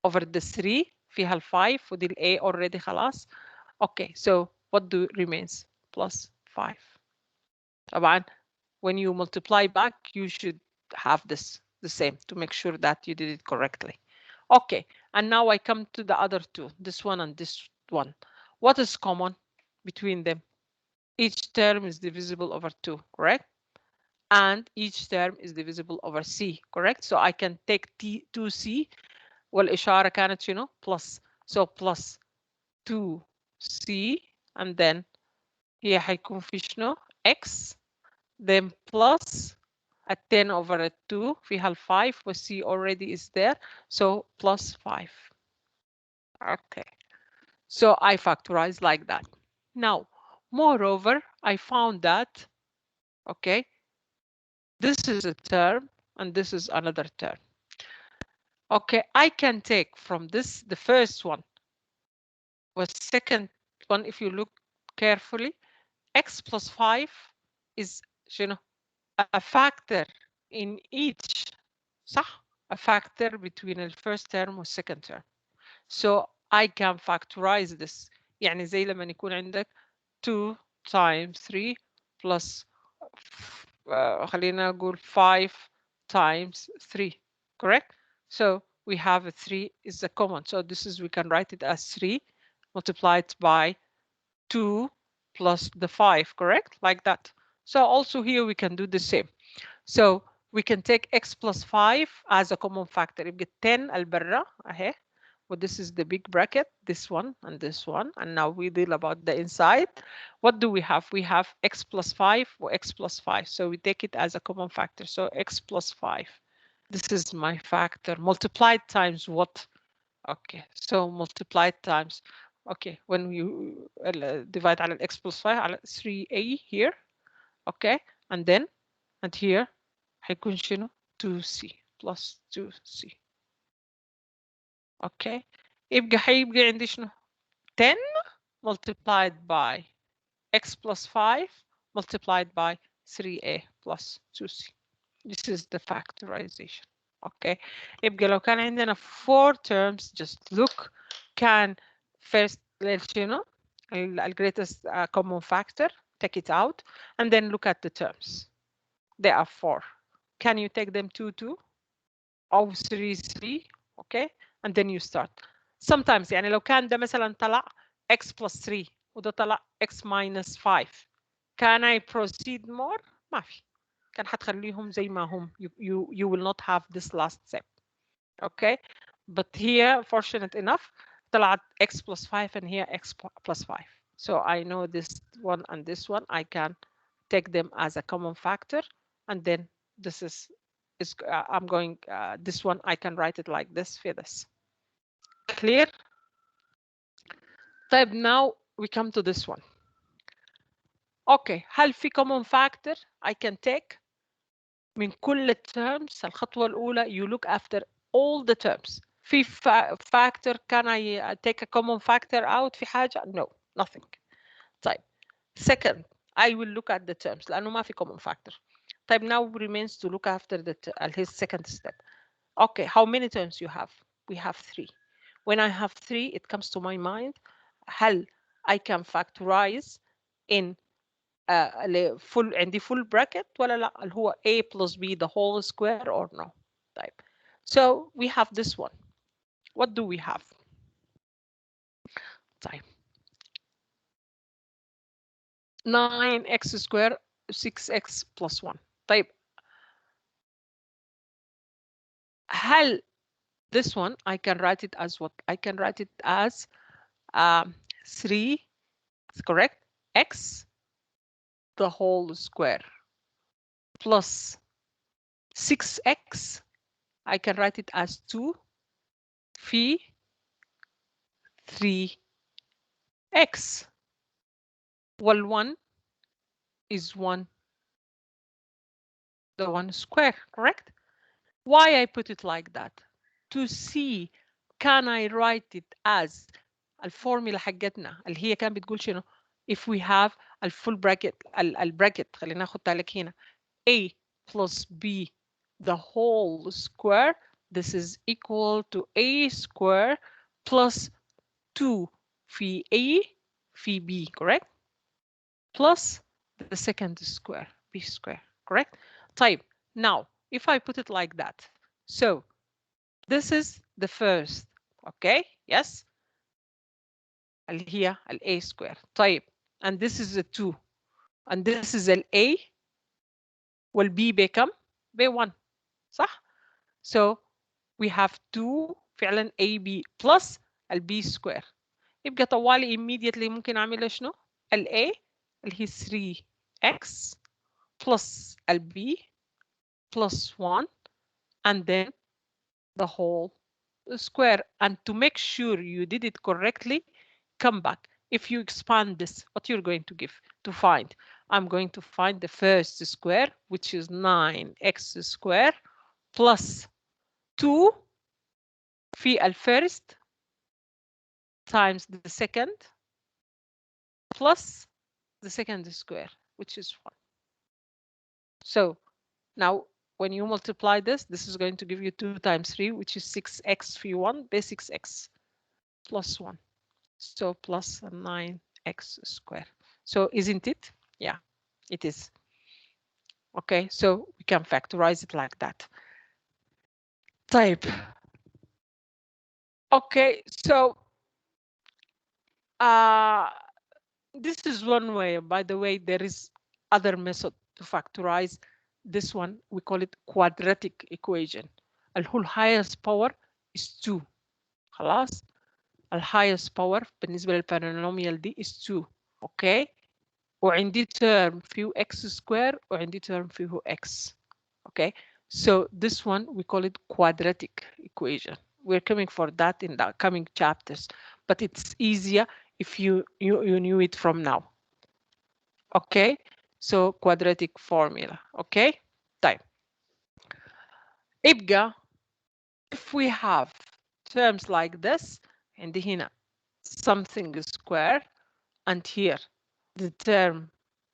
S1: over the 3 فيها ال 5 ودي ال A already خلاص. Okay, so what do remains? Plus 5. طبعا when you multiply back, you should have this the same to make sure that you did it correctly. Okay, and now I come to the other two, this one and this one. What is common between them? Each term is divisible over 2, correct? And each term is divisible over C, correct? So I can take 2C والإشارة كانت شنو? Plus. So plus 2C and then هي حيكون في شنو? X then plus a 10 over a 2 فيها ال 5 و C already is there, so plus 5. Okay, so I factorize like that. Now moreover I found that, okay, this is a term and this is another term. Okay, I can take from this the first one was second one. If you look carefully, X plus 5 is شنو? A factor in each صح? A factor between the first term and second term. So I can factorize this. يعني زي لما يكون عندك 2 times 3 plus خلينا نقول 5 times 3, correct? So we have a 3 is a common. So this is, we can write it as 3 multiplied by 2 plus the 5, correct? Like that. So also here we can do the same. So we can take x plus 5 as a common factor. يبقى 10 البرة اهي. Well, this is the big bracket, this one and this one. And now we deal about the inside. What do we have? We have x plus 5 or x plus 5. So we take it as a common factor. So x plus 5. This is my factor multiplied times what? Okay, so multiplied times, okay, when you divide على x plus 5 على 3a here, okay, and then and here حيكون شنو 2c plus 2c. Okay, يبقى حيبقى عندي شنو 10 multiplied by x plus 5 multiplied by 3a plus 2c. This is the factorization. Okay, يبقى لو كان عندنا 4 terms, just look, can first let you know the greatest common factor, take it out, and then look at the terms. There are 4. Can you take them 2 2 or 3 3? Okay, and then you start. Sometimes يعني لو كان ده مثلا طلع x plus 3 وده طلع x minus 5, can I proceed more؟ ما في. كان حتخليهم زي ما هم. You will not have this last step. Okay, but here fortunate enough طلعت x plus 5 and here x plus 5. So I know this one and this one, I can take them as a common factor, and then this is I'm going this one I can write it like this for this. Clear? طيب, now we come to this one. Okay, هل في common factor I can take من كل terms؟ الخطوة الأولى you look after all the terms. في factor can I take a common factor out في حاجة؟ No, nothing. طيب, second I will look at the terms لأنه ما في common factor. طيب, now remains to look after his second step. Okay, how many terms you have? We have 3. When I have 3, it comes to my mind, هل I can factorize in full عندي full bracket ولا لا اللي هو a plus b the whole square or no. طيب, so we have this one. What do we have? طيب, 9x square 6x plus 1. طيب, هل this one I can write it as what? I can write it as 3, correct, x the whole square plus 6x, I can write it as 2 phi 3x. Well, 1 is 1, the 1 square, correct? Why I put it like that? To see, can I write it as الفورميلا حقتنا اللي هي كان بتقول شنو؟ If we have a full bracket, البراكت خلينا ناخد بالك هنا a plus b the whole square, this is equal to a square plus 2 phi a phi b, correct? Plus the second square, b square, correct? طيب, now if I put it like that, so this is the first, okay, yes, اللي هي a square. طيب, and this is a 2, and this is an a والb بكم؟ ب1 صح؟ So we have 2 فعلا ab plus الb square. يبقى طوالي immediately ممكن اعمل شنو؟ a اللي هي 3x plus الb plus 1 and then the whole square. And to make sure you did it correctly, come back. If you expand this, what you're going to give to find? I'm going to find the first square, which is 9x square plus 2 في الفirst times the second plus the second square, which is 1. So now when you multiply this, this is going to give you 2 times 3, which is 6x phi 1 by 6x plus 1. So plus 9x square. So isn't it? Yeah, it is. Okay, so we can factorize it like that. Type. Okay, so this is one way. By the way, there is other method to factorize this one. We call it quadratic equation. اللي هو highest power is 2. خلاص. highest power بالنسبة للبولينوميال دي is 2. Okay. وعندي term فيه x square وعندي term فيه x. Okay. So this one we call it quadratic equation. We're coming for that in the coming chapters, but it's easier if you knew it from now. Okay, so quadratic formula. Okay, طيب. يبقى if we have terms like this عندي هنا something square and here the term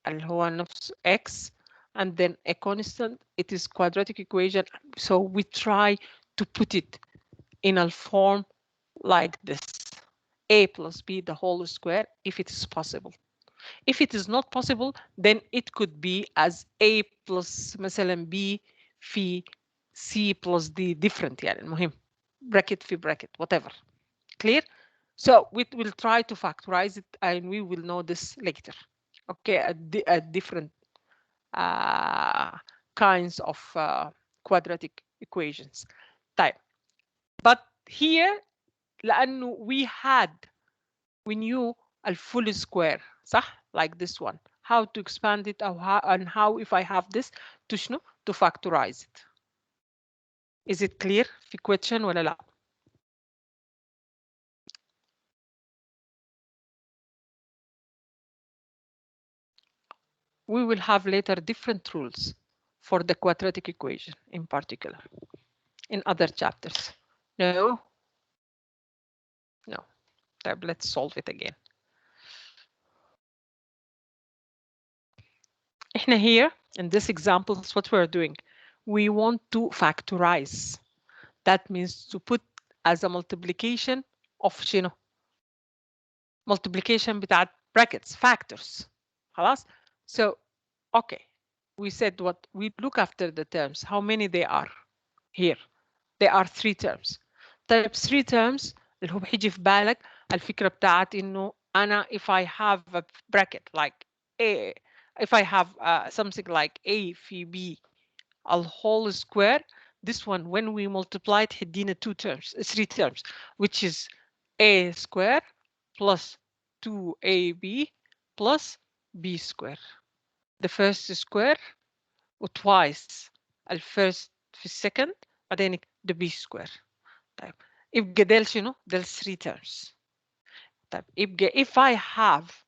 S1: اللي هو نفس x and then a constant, it is quadratic equation. So we try to put it in a form like this: a plus b the whole square if it is possible. If it is not possible, then it could be as a plus مثلا b في c plus d different يعني المهم bracket في bracket whatever. Clear? So we will try to factorize it and we will know this later. Okay, at different uh, kinds of quadratic equations. طيب. But here لأنه we knew a full square صح like this one, how to expand it أو and how if I have this to شنو to factorize it. Is it clear في question ولا لا؟ We will have later different rules for the quadratic equation in particular in other chapters. No? No. طيب, let's solve it again. احنا here in this example, is what we're doing. We want to factorize. That means to put as a multiplication of شنو multiplication بتاعت brackets factors. خلاص. So okay, we said what we look after the terms, how many they are here. There are three terms. طيب three terms اللي هو بيجي في بالك الفكرة بتاعت إنه أنا if I have a bracket like A, if I have something like A في B a whole square, this one when we multiply it هيدينا three terms, which is A square plus 2AB plus B square. The first square وتوايس الفيرست في السكند بعدين the B square. طيب يبقى ديل شنو؟ ديل 3 terms. طيب يبقى if I have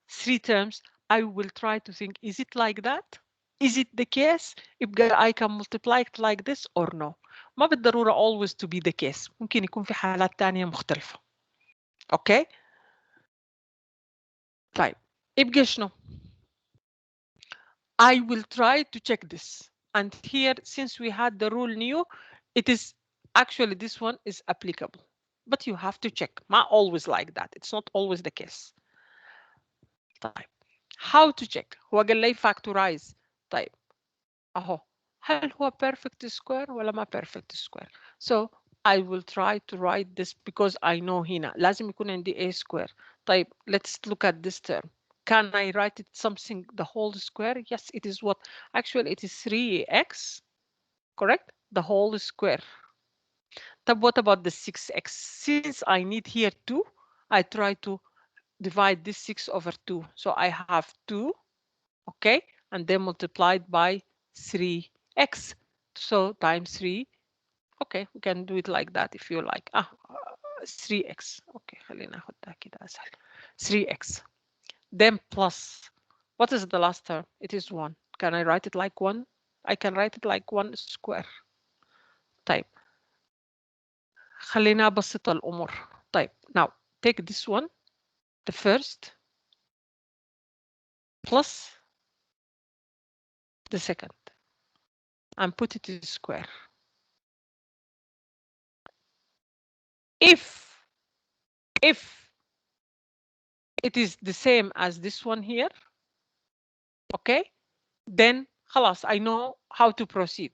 S1: 3 terms I will try to think, is it like that? Is it the case? يبقى I can multiply it like this or no. ما بالضرورة always to be the case. ممكن يكون في حالات تانية مختلفة. Okay? طيب يبقى شنو؟ I will try to check this. And here, since we had the rule new, it is actually this one is applicable. But you have to check. Not always like that. It's not always the case. طيب. How to check؟ هو قال لي factorize. طيب. أهو. هل هو perfect square ولا ما perfect square? So I will try to write this because I know هنا لازم يكون عندي a square. طيب, let's look at this term. Can I write it something the whole square? Yes, it is what? Actually, it is 3x, correct? The whole square. But what about the 6x? Since I need here 2, I try to divide this 6 over 2. So I have 2, okay? And then multiplied by 3x. So times 3. Okay, we can do it like that if you like. 3x. Okay, خلينا ناخدها كده أسهل. 3x. Then plus, what is the last term? It is 1. Can I write it like 1? I can write it like 1 square. طيب خلينا أبسط الأمور. طيب, now take this one, the first, plus the second, and put it in square. If it is the same as this one here, okay, then خلاص I know how to proceed.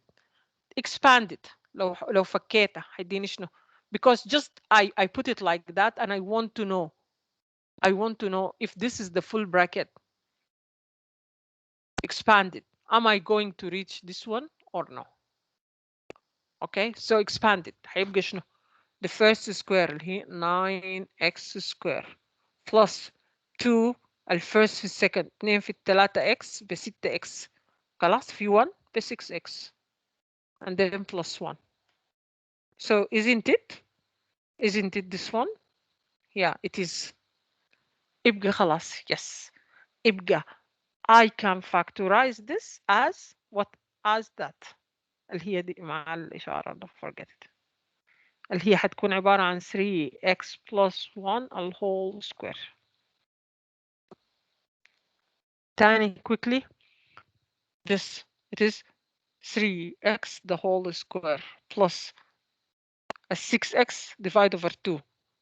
S1: Expand it. لو فكيتها هيديني شنو? Because just I put it like that and I want to know if this is the full bracket expanded. Am I going to reach this one or no? Okay, so expand it. هيبقى شنو? The first square اللي هي 9x square plus 2 الفيرست في السكند 2 في الثلاثة x ب 6x خلاص في 1 ب 6x and then plus 1. So isn't it this one? Yeah, it is. يبقى خلاص. Yes. يبقى I can factorize this as what? As that. اللي هي دي مع الإشارة. Don't forget it. اللي هي حتكون عبارة عن 3x plus 1 al whole square. تاني quickly. This, it is 3x the whole square plus a 6x divided over 2.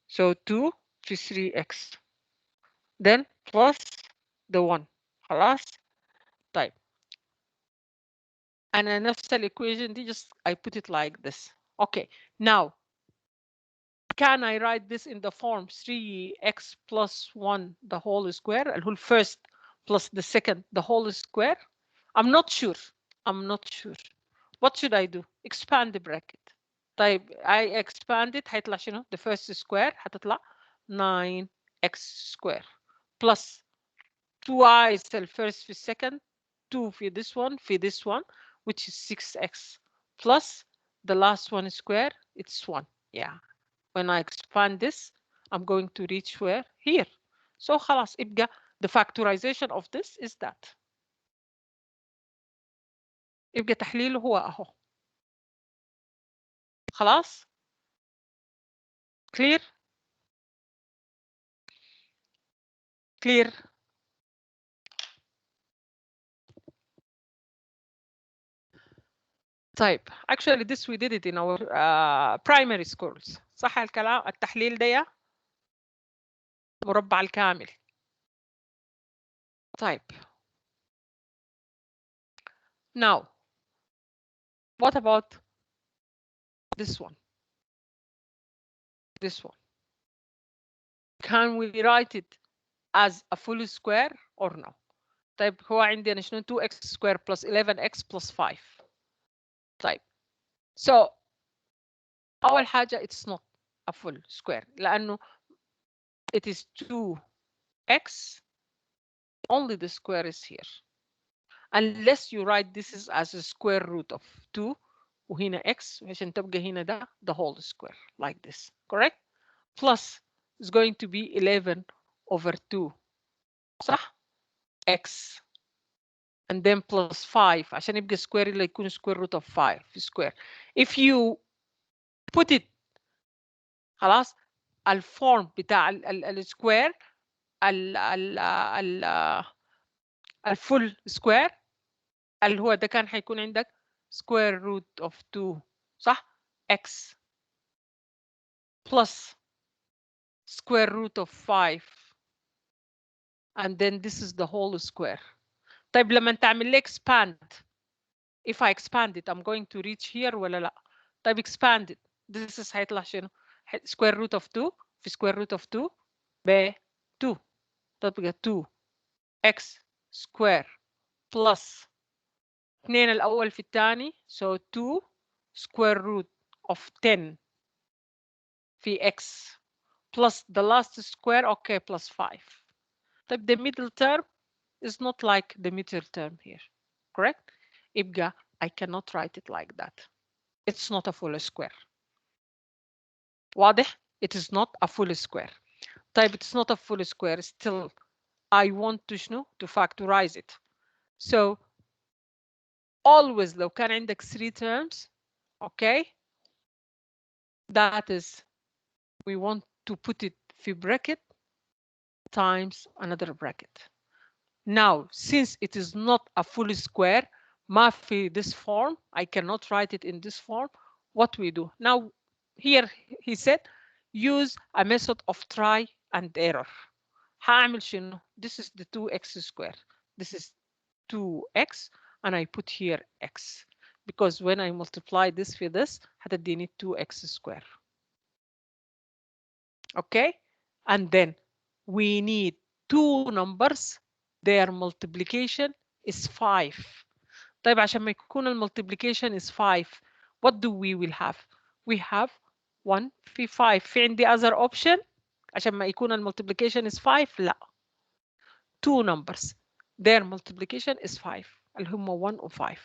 S1: So 2 في 3x. Then plus the 1. خلاص. طيب. أنا نفس equation دي just I put it like this. Okay. Now, can I write this in the form 3x plus 1 the whole square? اللي هو first plus the second the whole square? I'm not sure. I'm not sure. What should I do? Expand the bracket. طيب I expand it هيطلع شنو؟ The first square هتطلع 9x square plus twice the first في second 2 في this one في this one which is 6x plus the last one square it's 1. Yeah. When I expand this I'm going to reach where? Here. So خلاص يبقى the factorization of this is that. يبقى تحليله هو اهو. خلاص؟ clear؟ clear. طيب actually this we did it in our primary schools. صح الكلام؟ التحليل ده مربع الكامل. طيب now what about this one? This one. Can we write it as a full square or no? طيب هو عندنا شنو 2x square plus 11x plus 5. طيب so أول حاجة it's not a full square لأنه it is 2x only the square is here unless you write this is as a square root of 2 وهنا x عشان تبقى هنا ده the whole square like this correct plus is going to be 11 over 2 صح x and then plus 5 عشان يبقى square اللي يكون square root of 5 square if you put it خلاص الفورم بتاع السكوير الفول سكوير اللي هو ده كان هيكون عندك square root of 2 صح x plus square root of 5 and then this is the whole square. طيب لما تعمل لي expand if I expand it I'm going to reach here ولا لا؟ طيب expand it this is هيطلع شنو؟ square root of 2 في square root of 2 ب 2 تبقى 2 x square plus 2 الأول في الثاني so 2 square root of 10 في x plus the last square okay plus 5. طيب the middle term is not like the middle term here correct يبقى I cannot write it like that it's not a full square واضح it is not a full square طيب it's not a full square still I want to شنو to factorize it so always لو كان عندك 3 terms okay that is we want to put it في bracket times another bracket. Now, since it is not a full square, ما في this form, I cannot write it in this form. What we do? Now, here he said, use a method of try and error. هعمل شنو? This is the 2x square. This is 2x and I put here x. Because when I multiply this with this, هتديني 2x square. Okay? And then we need two numbers their multiplication is 5. طيب عشان ما يكون multiplication is 5 what do we will have we have 1 في 5 في عندي other option عشان ما يكون multiplication is 5 لا two numbers their multiplication is 5 اللي هم 1 و 5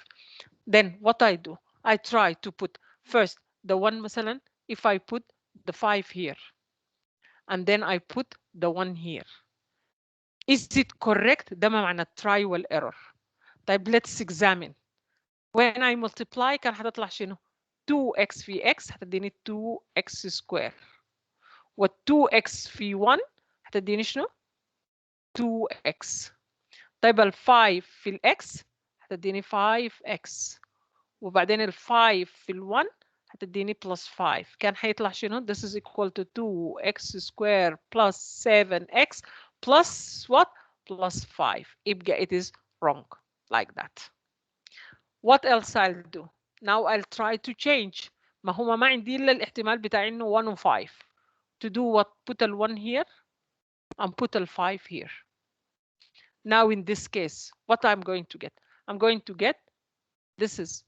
S1: then what I do I try to put first the 1 مثلا if I put the 5 here and then I put the 1 here is it correct ده ما معنى try وال error طيب let's examine when I multiply كان هتطلع شنو 2x في x هتديني 2x square وال 2x في 1 هتديني شنو 2x طيب ال 5 في الاكس هتديني 5x، وبعدين ال 5 في ال 1 هتديني plus 5. كان هيطلع شنو؟ This is equal to 2x square plus 7x plus what? Plus 5. يبقى it is wrong like that. What else I'll do? Now I'll try to change. ما هو ما عندي إلا الاحتمال بتاع إنه 1 و 5. To do what? Put ال 1 here and put ال 5 here. Now in this case, what I'm going to get? I'm going to get this is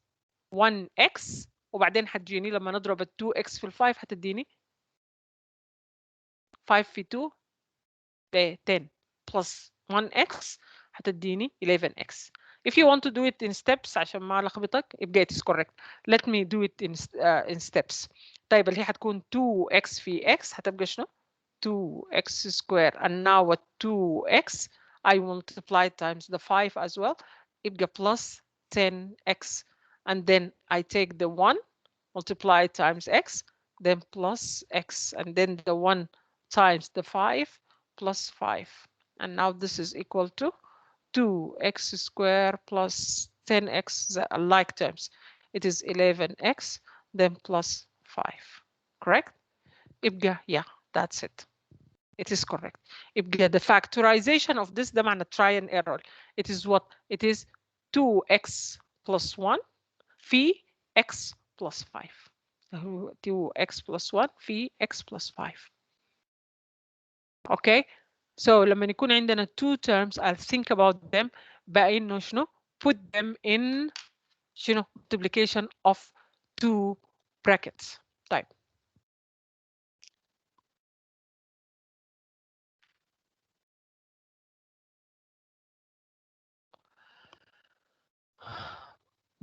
S1: 1x وبعدين هتجيني لما نضرب ال 2x في ال 5 هتديني 5 في 2 ب 10 plus 1x هتديني 11x. If you want to do it in steps عشان ما لخبطك يبقى it is correct. Let me do it in steps. طيب اللي هي هتكون 2x في x هتبقى شنو؟ 2x square and now what 2x I multiply times the 5 as well يبقى plus 10x and then I take the 1 multiply times x then plus x and then the 1 times the 5 plus 5 and now this is equal to 2x square plus 10x like terms it is 11x then plus 5 correct يبقى yeah that's it. It is correct. يبقى the factorization of this ده معنى try and error. It is what? It is 2x plus 1 في x plus 5. 2x plus 1 في x plus 5. Okay? So لما يكون عندنا two terms I'll think about them بقى إنه شنو؟ Put them in شنو؟ multiplication of two brackets. طيب.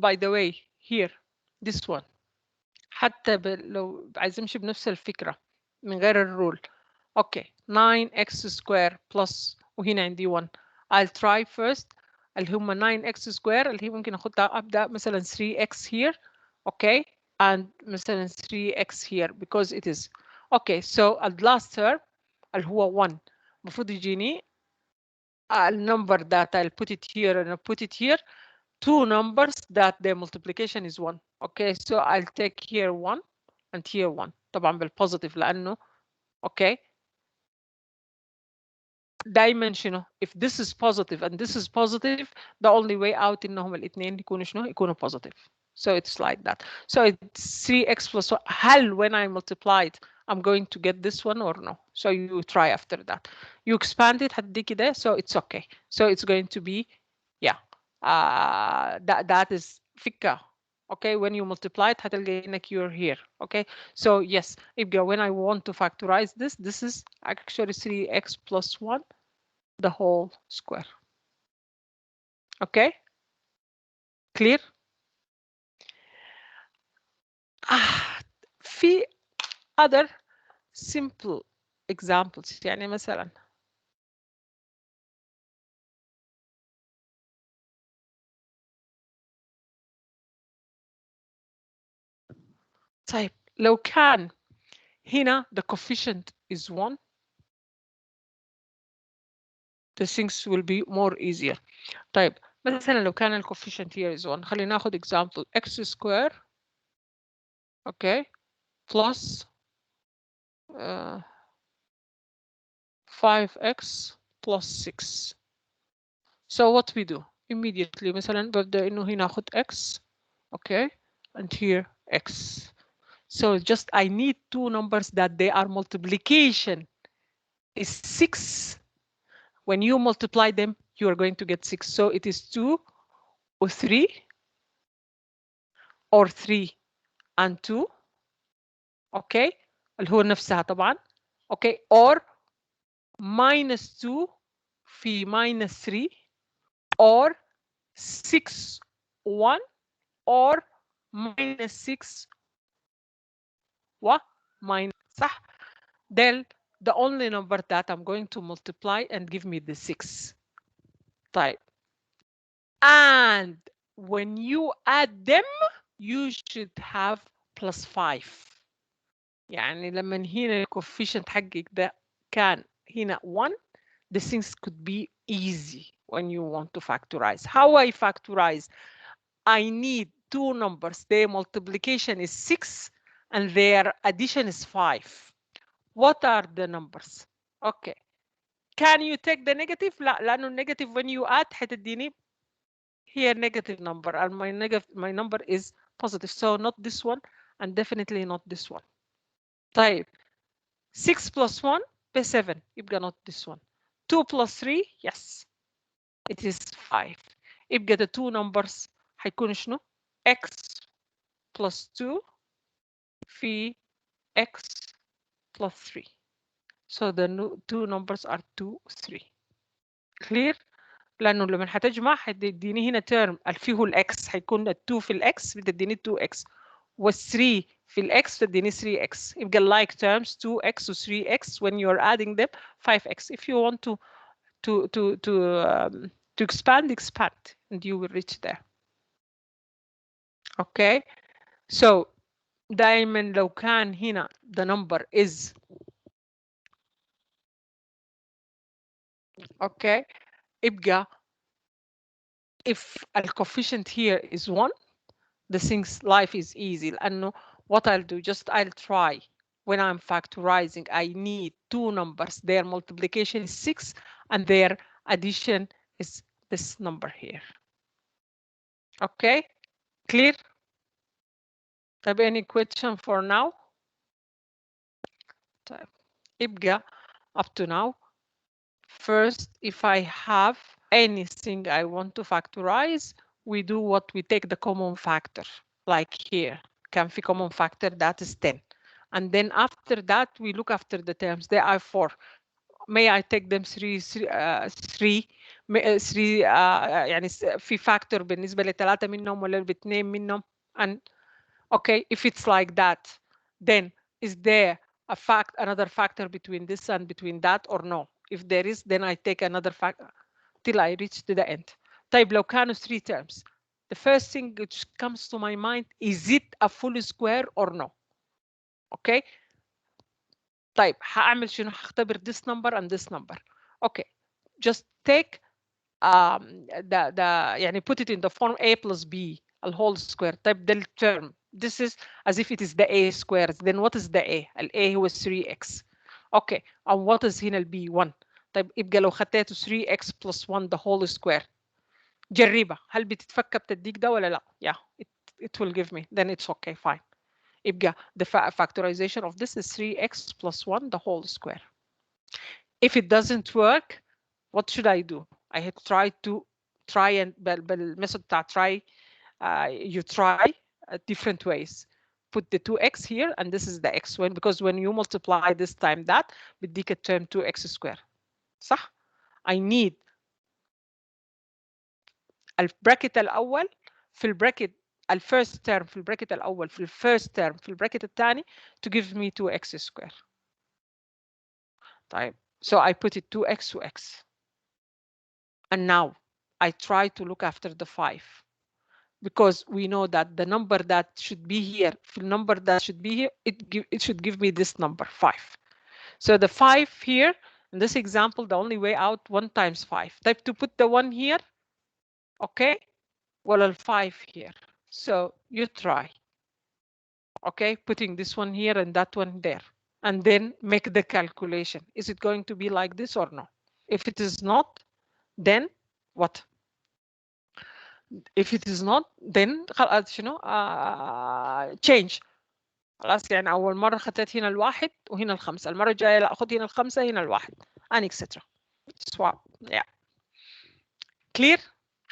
S1: By the way, here, this one. حتى لو عايز امشي بنفس الفكرة من غير الرول. اوكي 9x square plus وهنا عندي 1. I'll try first اللي هم 9x square اللي هي ممكن اخدها ابدا مثلا 3x here اوكي and مثلا 3x here because it is okay so the last term اللي هو 1 المفروض يجيني النمبر that I'll put it here and I'll put it here two numbers that their multiplication is 1. Okay, so I'll take here 1 and here 1. طبعا بالpositive لأنه okay دايما شنو if this is positive and this is positive the only way out إنهم الاثنين يكونوا شنو يكونوا positive. So it's like that. So it's 3x plus 1. هل when I multiply it I'm going to get this one or no? So you try after that. You expand it هتديكي ده so it's okay. So it's going to be yeah that is فكة. Okay, when you multiply it هتلقى انك you're here. Okay, so yes يبقى when I want to factorize this is actually 3x plus 1 the whole square. Okay, clear. في other simple examples يعني مثلا طيب لو كان هنا the coefficient is 1 the things will be more easier. طيب مثلا لو كان coefficient here is 1 خلينا ناخد example x square okay plus 5x plus 6. So what we do immediately مثلا ببدأ إنه هنا أخذ x okay and here x. So just I need two numbers that they are multiplication is 6. When you multiply them you are going to get 6. So it is 2 or 3 or 3 and 2 okay اللي هو نفسها طبعا okay or minus 2 في minus 3 or 6 1 or minus 6 و minus صح then the only number that I'm going to multiply and give me the 6 طيب and when you add them you should have plus 5 يعني لما هنا الكوفيشنت حقك ده كان هنا 1 the things could be easy when you want to factorize. How I factorize? I need two numbers. Their multiplication is 6 and their addition is 5. What are the numbers? Okay. Can you take the negative? لا لأنه negative when you add حتديني here negative number and my number is positive. So not this one and definitely not this one. طيب 6 plus 1 ب 7 يبقى not this one. 2 plus 3 yes it is 5. يبقى the two numbers حيكون شنو؟ x plus 2 في x plus 3. So the two numbers are 2 3. clear؟ لانه لما حتجمع حتديني هنا تيرم فيه الاكس حيكون ال2 في الاكس بتديني 2x وال3 في الاكس بتديني 3x يبقى like terms 2x و 3x when you're adding them 5x. If you want to expand and you will reach there. Okay, so دائما لو كان هنا the number is okay يبقى if the coefficient here is 1 the things life is easy. لأنه what I'll do I'll try when I'm factorizing I need two numbers their multiplication is 6 and their addition is this number here. Okay, clear? طيب any question for now? طيب يبقى up to now first if I have anything I want to factorize we do what we take the common factor like here كان في common factor that is 10 and then after that we look after the terms there are 4. May I take them 3 يعني في factor بالنسبة لثلاثة منهم ولا باثنين منهم and okay if it's like that then is there another factor between this and between that or no? If there is then I take another factor till I reach to the end. طيب لو كانوا 3 terms the first thing which comes to my mind is it a full square or no? Okay, طيب هعمل شنو؟ هختبر this number and this number. Okay, just take يعني put it in the form a plus b a whole square. طيب the term this is as if it is the a squared. Then what is the a؟ ال a هو 3x. Okay, and what is هنا ال b 1. طيب يبقى لو خطيته 3x plus 1 the whole square. جربها هل بتتفك بتديك ده ولا لا؟ Yeah, it will give me then it's okay fine. يبقى the factorization of this is 3x plus 1 the whole square. If it doesn't work what should I do? I had tried to try and بالميثود بتاع try you try different ways. Put the 2x here and this is the x when because when you multiply this time that بديك term 2x square. صح؟ I need البراكت الأول في البراكت الفيرست term في البراكت الأول في الفيرست term في البراكت الثاني to give me 2x square. طيب so I put it 2x to x. And now I try to look after the 5 because we know that the number that should be here, the number that should be here, it should give me this number 5. So the 5 here, in this example, the only way out 1 times 5. Type to put the 1 here, okay? Well, 5 here. So you try, okay? Putting this one here and that one there. And then make the calculation. Is it going to be like this or no? If it is not, then what? If it is not then خلاص شنو change. خلاص يعني أول مرة خدت هنا الواحد وهنا الخمسة المرة الجاية لا أخذ هنا الخمسة هنا الواحد and etc. swap. Yeah, clear?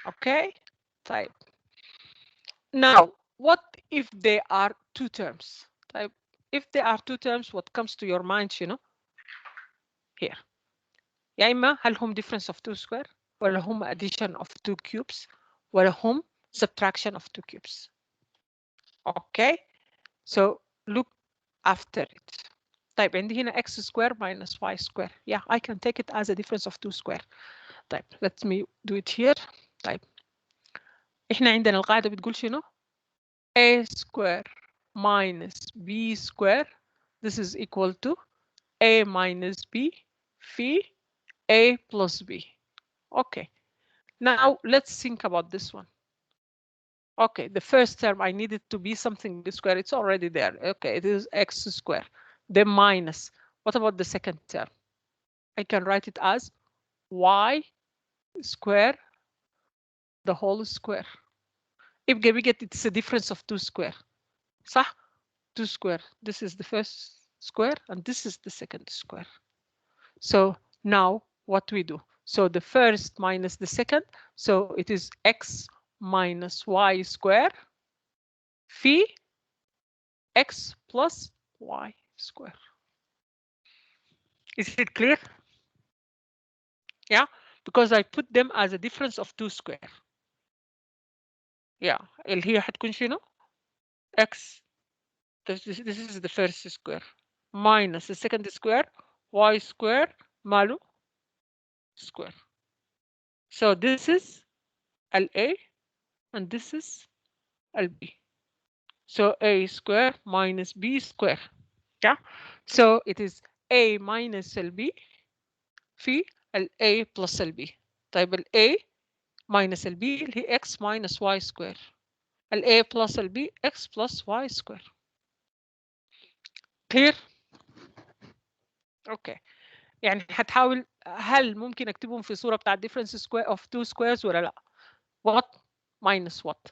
S1: Okay, طيب now what if they are two terms? طيب if they are two terms what comes to your mind شنو here يا إما هل هم difference of 2 square ولا هم addition of 2 cubes ولا هم subtraction of 2 cubes. Okay, so look after it. طيب عندي هنا x square minus y square. Yeah, I can take it as a difference of 2 square. طيب let me do it here. طيب احنا عندنا القاعدة بتقول شنو؟ a square minus b square this is equal to a minus b في a plus b. Okay, Now let's think about this one. Okay, the first term I need it to be something square. It's already there. Okay, it is x square. Then minus. What about the second term? I can write it as y square the whole square. يبقى بقت it's a difference of 2 square. صح؟ 2 square. This is the first square and this is the second square. So now what we do? So the first minus the second. So it is x minus y square phi x plus y square. Is it clear? Yeah, because I put them as a difference of 2 square. Yeah, اللي هي حتكون شنو؟ x, this is the first square, minus the second square, y square ماله square. So this is LA and this is LB. So A square minus B square. Yeah. So it is A minus LB في LA plus LB. طيب ال A minus LB اللي هي X minus Y square. ال A plus LB X plus Y square. Clear? Okay. يعني هتحاول هل ممكن اكتبهم في صورة بتاع difference square of two squares ولا لا؟ What minus what؟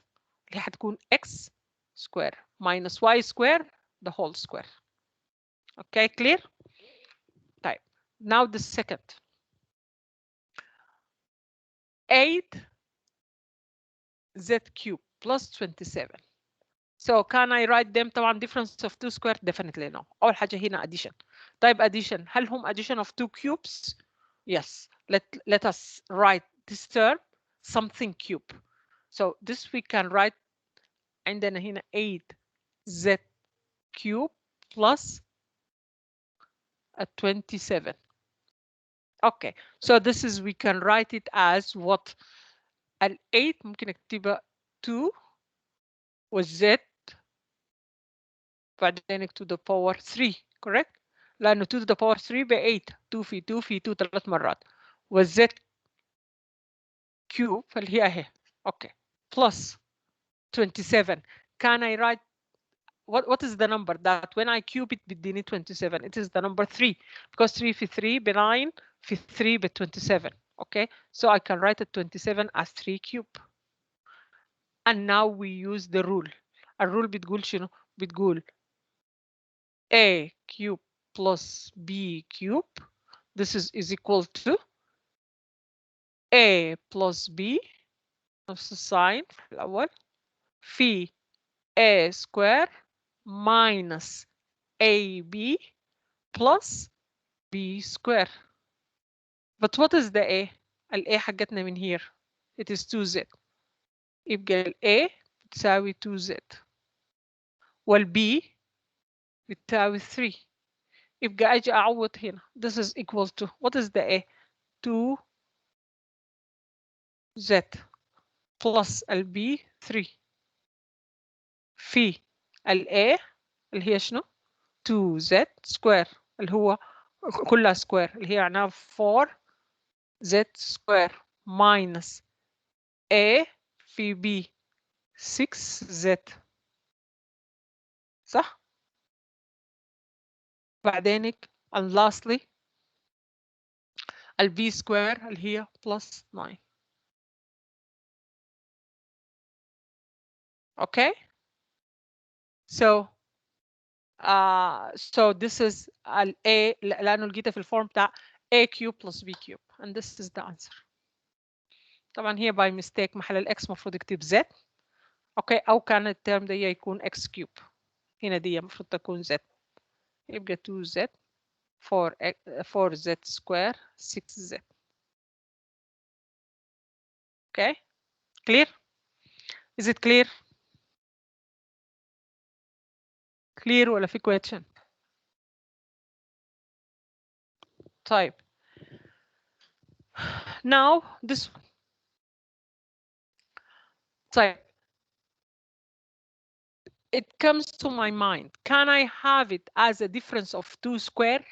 S1: اللي هتكون X square minus Y square the whole square. Okay, clear? طيب. Now the second. 8z cube plus 27. So can I write them طبعا difference of 2 square? Definitely no. أول حاجة هنا addition. طيب addition. هل هم addition of 2 cubes? Yes. Let us write this term something cube. So this we can write عندنا هنا 8z cube plus 27. Okay. So this is we can write it as what? ال 8 ممكن اكتبها 2 والz بعدين to the power 3 correct؟ لأنه 2 to the power 3 ب 8 2 في 2 في 2 ثلاث مرات والz cube اللي هي اهي اوكي plus 27. Can I write what is the number that when I cube it بيديني 27? It is the number 3 because 3 في 3 ب 9 في 3 ب 27. Okay, so I can write it 27 as 3 cube. And now we use the rule. الرول بتقول شنو؟ بتقول a cube plus b cube. This is equal to a plus b نفس الساين في الأول في a square minus ab plus b square. But what is the a؟ ال a حقتنا من here. It is 2z. يبقى ال a بتساوي 2z وال b بتساوي 3. يبقى أجي أعوض هنا. This is equal to what is the a؟ 2z plus ال b 3 في ال a اللي هي شنو؟ 2z square اللي هو كلها square اللي هي معناها 4z square minus a في b 6z صح؟ بعدينك and lastly ال b square اللي هي plus 9. Okay? So so this is ال a لأنه لقيتها في الفورم بتاع a cube plus b cube and this is the answer. طبعا هي by mistake محل ال x المفروض يكتب z. اوكي او كان الترم ده يكون x cube. هنا دي المفروض تكون z. يبقى 2z 4z square 6z. Okay, clear? Is it clear? Clear ولا في question؟ طيب now this one. طيب it comes to my mind, can I have it as a difference of 2 square?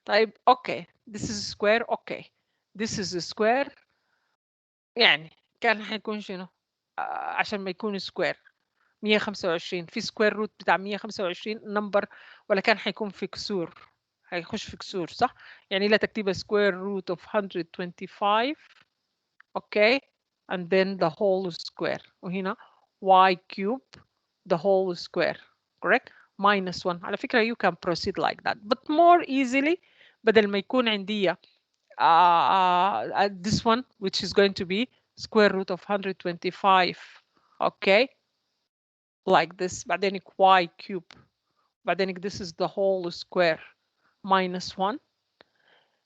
S1: طيب okay, this is square, okay, this is a square, يعني كان حيكون شنو؟ عشان ما يكون سكوير 125 في سكوير روت بتاع 125 نمبر، ولا كان حيكون في كسور؟ هيخش في كسور صح؟ يعني لا تكتبها سكوير روت of 125 اوكي and then the whole square وهنا y cube the whole square correct minus 1. على فكرة you can proceed like that but more easily بدل ما يكون عندي this one which is going to be square root of 125 okay like this بعدين y cube بعدين this is the whole square minus 1.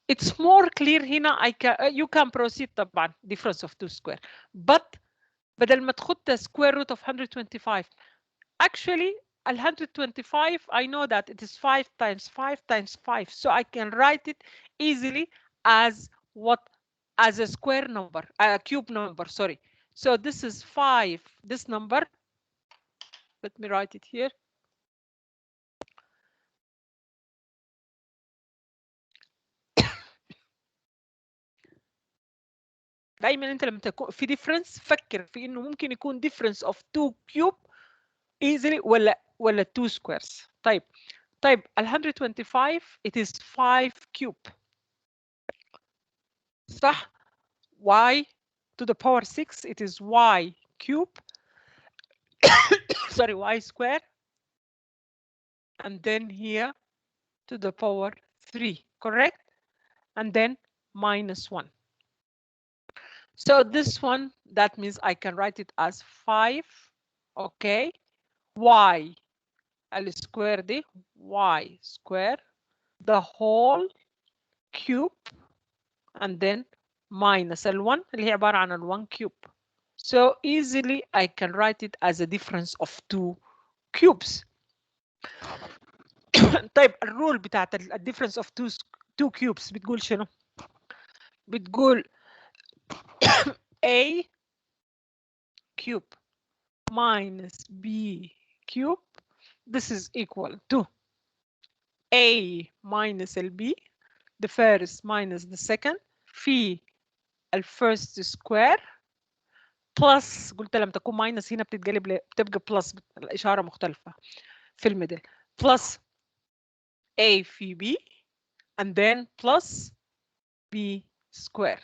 S1: It's more clear هنا you can proceed طبعا difference of 2 square but بدل ما تخد square root of 125 actually 125 I know that it is 5 times 5 times 5 so I can write it easily as what as a square number a cube number sorry so this is 5 this number let me write it here دايما انت لما تكون في difference فكر في انه ممكن يكون difference of 2 cube easily ولا 2 squares طيب ال 125 it is 5 cube صح y to the power 6 it is y cube sorry y square and then here to the power 3 correct and then minus 1 so this one that means I can write it as 5 okay y square دي y square the whole cube and then minus ال1 اللي هي عبارة عن ال1 cube. So easily I can write it as a difference of 2 cubes. طيب الرول بتاعت ال difference of 2 cubes بتقول شنو؟ بتقول A cube minus B cube this is equal to A minus ال B the first minus the second في ال first square بلس قلت لما تكون ماينس هنا بتبقى بلس الإشارة مختلفة في الميدل بلس A في B and then plus B square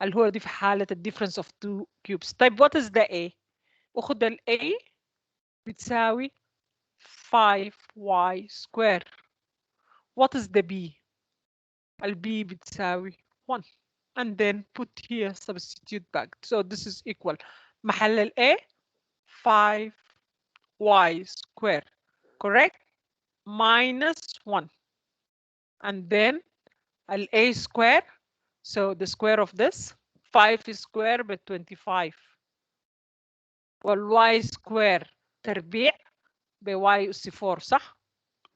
S1: اللي هو دي في حالة ال difference of 2 cubes. طيب what is the A؟ أخد ال A بتساوي 5y square. What is the B؟ ال B بتساوي 1 and then put here substitute back. So this is equal محل ال A 5y square correct minus 1 and then al a square so the square of this 5 square ب 25 والy square تربيع by أس 4 صح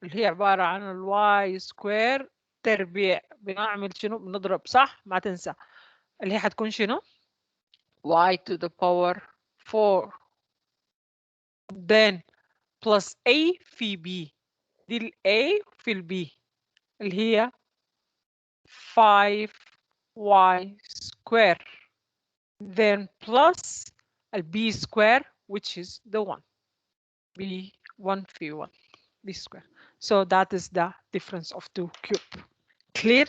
S1: اللي هي عبارة عن الy square تربيع بنعمل شنو بنضرب صح ما تنسى اللي هي حتكون شنو y to the power 4 then plus a في b دي ال a في ال b اللي هي 5y square then plus a b square which is the 1 b1 في 1 b square so that is the difference of 2 cube clear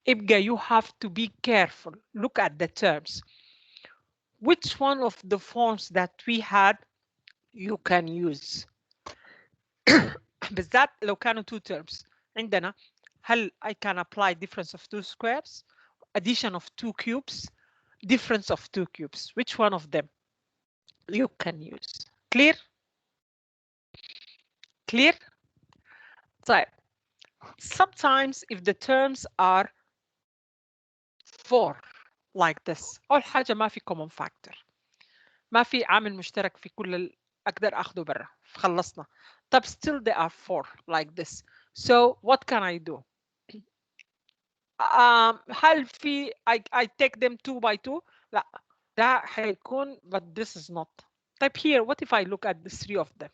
S1: يبقى you have to be careful look at the terms which one of the forms that we had you can use بالذات لو كانوا two terms عندنا هل I can apply difference of two squares addition of two cubes difference of two cubes which one of them you can use clear clear طيب sometimes if the terms are 4 like this أول حاجة ما في common factor ما في عامل مشترك في كل أقدر أخذه برا خلصنا طب still they are 4 like this so what can I do هل في I take them 2 by 2 لا ده حيكون but this is not طيب here what if I look at the 3 of them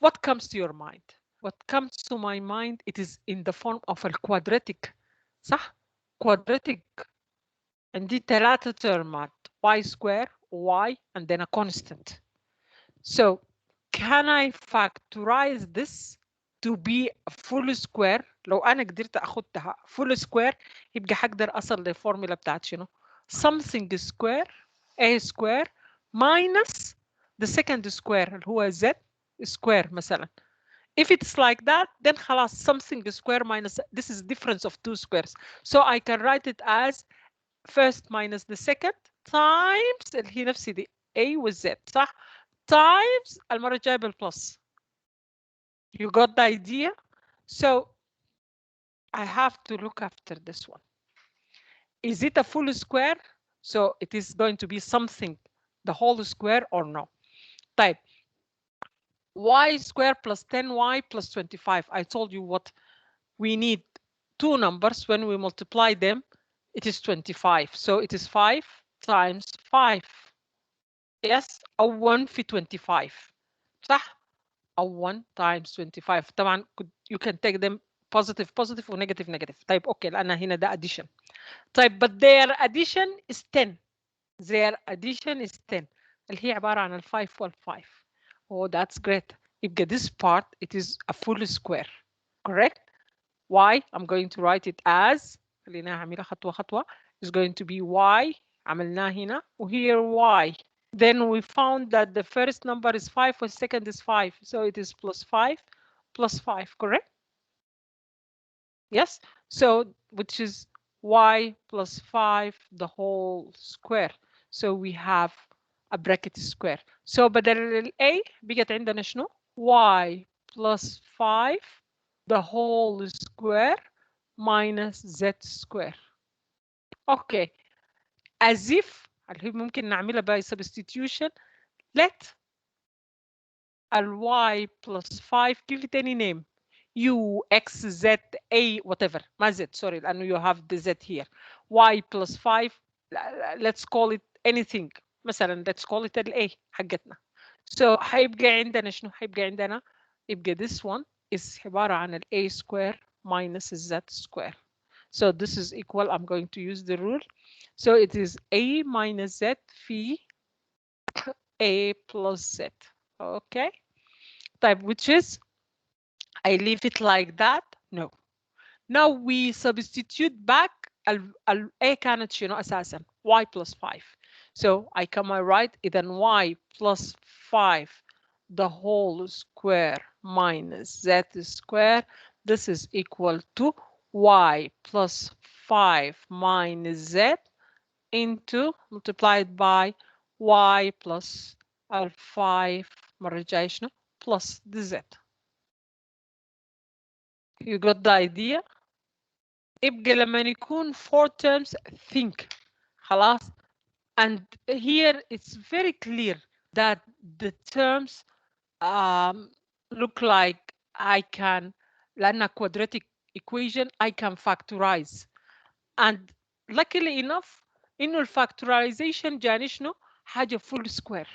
S1: what comes to your mind what comes to my mind it is in the form of a quadratic صح quadratic عندي 3 ترمات y square, y, and then a constant. So can I factorize this to be a full square؟ لو أنا قدرت أخدها full square يبقى هقدر أصل للفورمولا بتاعت شنو؟ something square a square minus the second square اللي هو z square مثلا. If it's like that, then خلاص something square minus this is difference of two squares. So I can write it as first minus the second times اللي هي نفسي دي a و z صح؟ times المرة الجاية بالبلس. You got the idea? So I have to look after this one. Is it a full square? So it is going to be something, the whole square or no? Type y square plus 10y plus 25. I told you what we need. Two numbers, when we multiply them, it is 25. So it is 5 times 5. Yes, أو 1 في 25 صح؟ أو 1 times 25. طبعا you can take them positive positive و negative negative. طيب اوكي لأن هنا ده addition. طيب but their addition is 10. Their addition is 10 اللي هي عبارة عن ال 5 وال 5. Oh, that's great. يبقى this part it is a full square. Correct? Y, I'm going to write it as خلينا أعملها خطوة خطوة is going to be Y عملناه هنا وهير Y. Then we found that the first number is 5 and second is 5. So it is plus 5 plus 5, correct? Yes. So which is y plus 5 the whole square. So we have a bracket square. So بدل ال a بقت عندنا شنو؟ y plus 5 the whole square minus z square. Okay. As if اللي ممكن نعملها by substitution. Let y plus 5 give it any name. U, X, Z, A, whatever. ما Z, sorry, and you have the Z here. Y plus 5, let's call it anything. مثلا let's call it ال A حقتنا. So هيبقى عندنا شنو؟ هيبقى عندنا يبقى this one is عبارة عن ال A square minus Z square. So this is equal, I'm going to use the rule. So it is A minus Z phi A plus Z. Okay. Type which is I leave it like that. No. Now we substitute back A كانت شنو أساسا y plus 5. So I come I write then y plus 5 the whole square minus z square. This is equal to y plus 5 minus z into multiplied by y plus 5 مرة جاي شنو plus the z. You got the idea? يبقى لما يكون 4 terms think خلاص. And here it's very clear that the terms look like I can لأنها quadratic equation I can factorize. And luckily enough إنه الفactorization جاني شنو حاجة full square.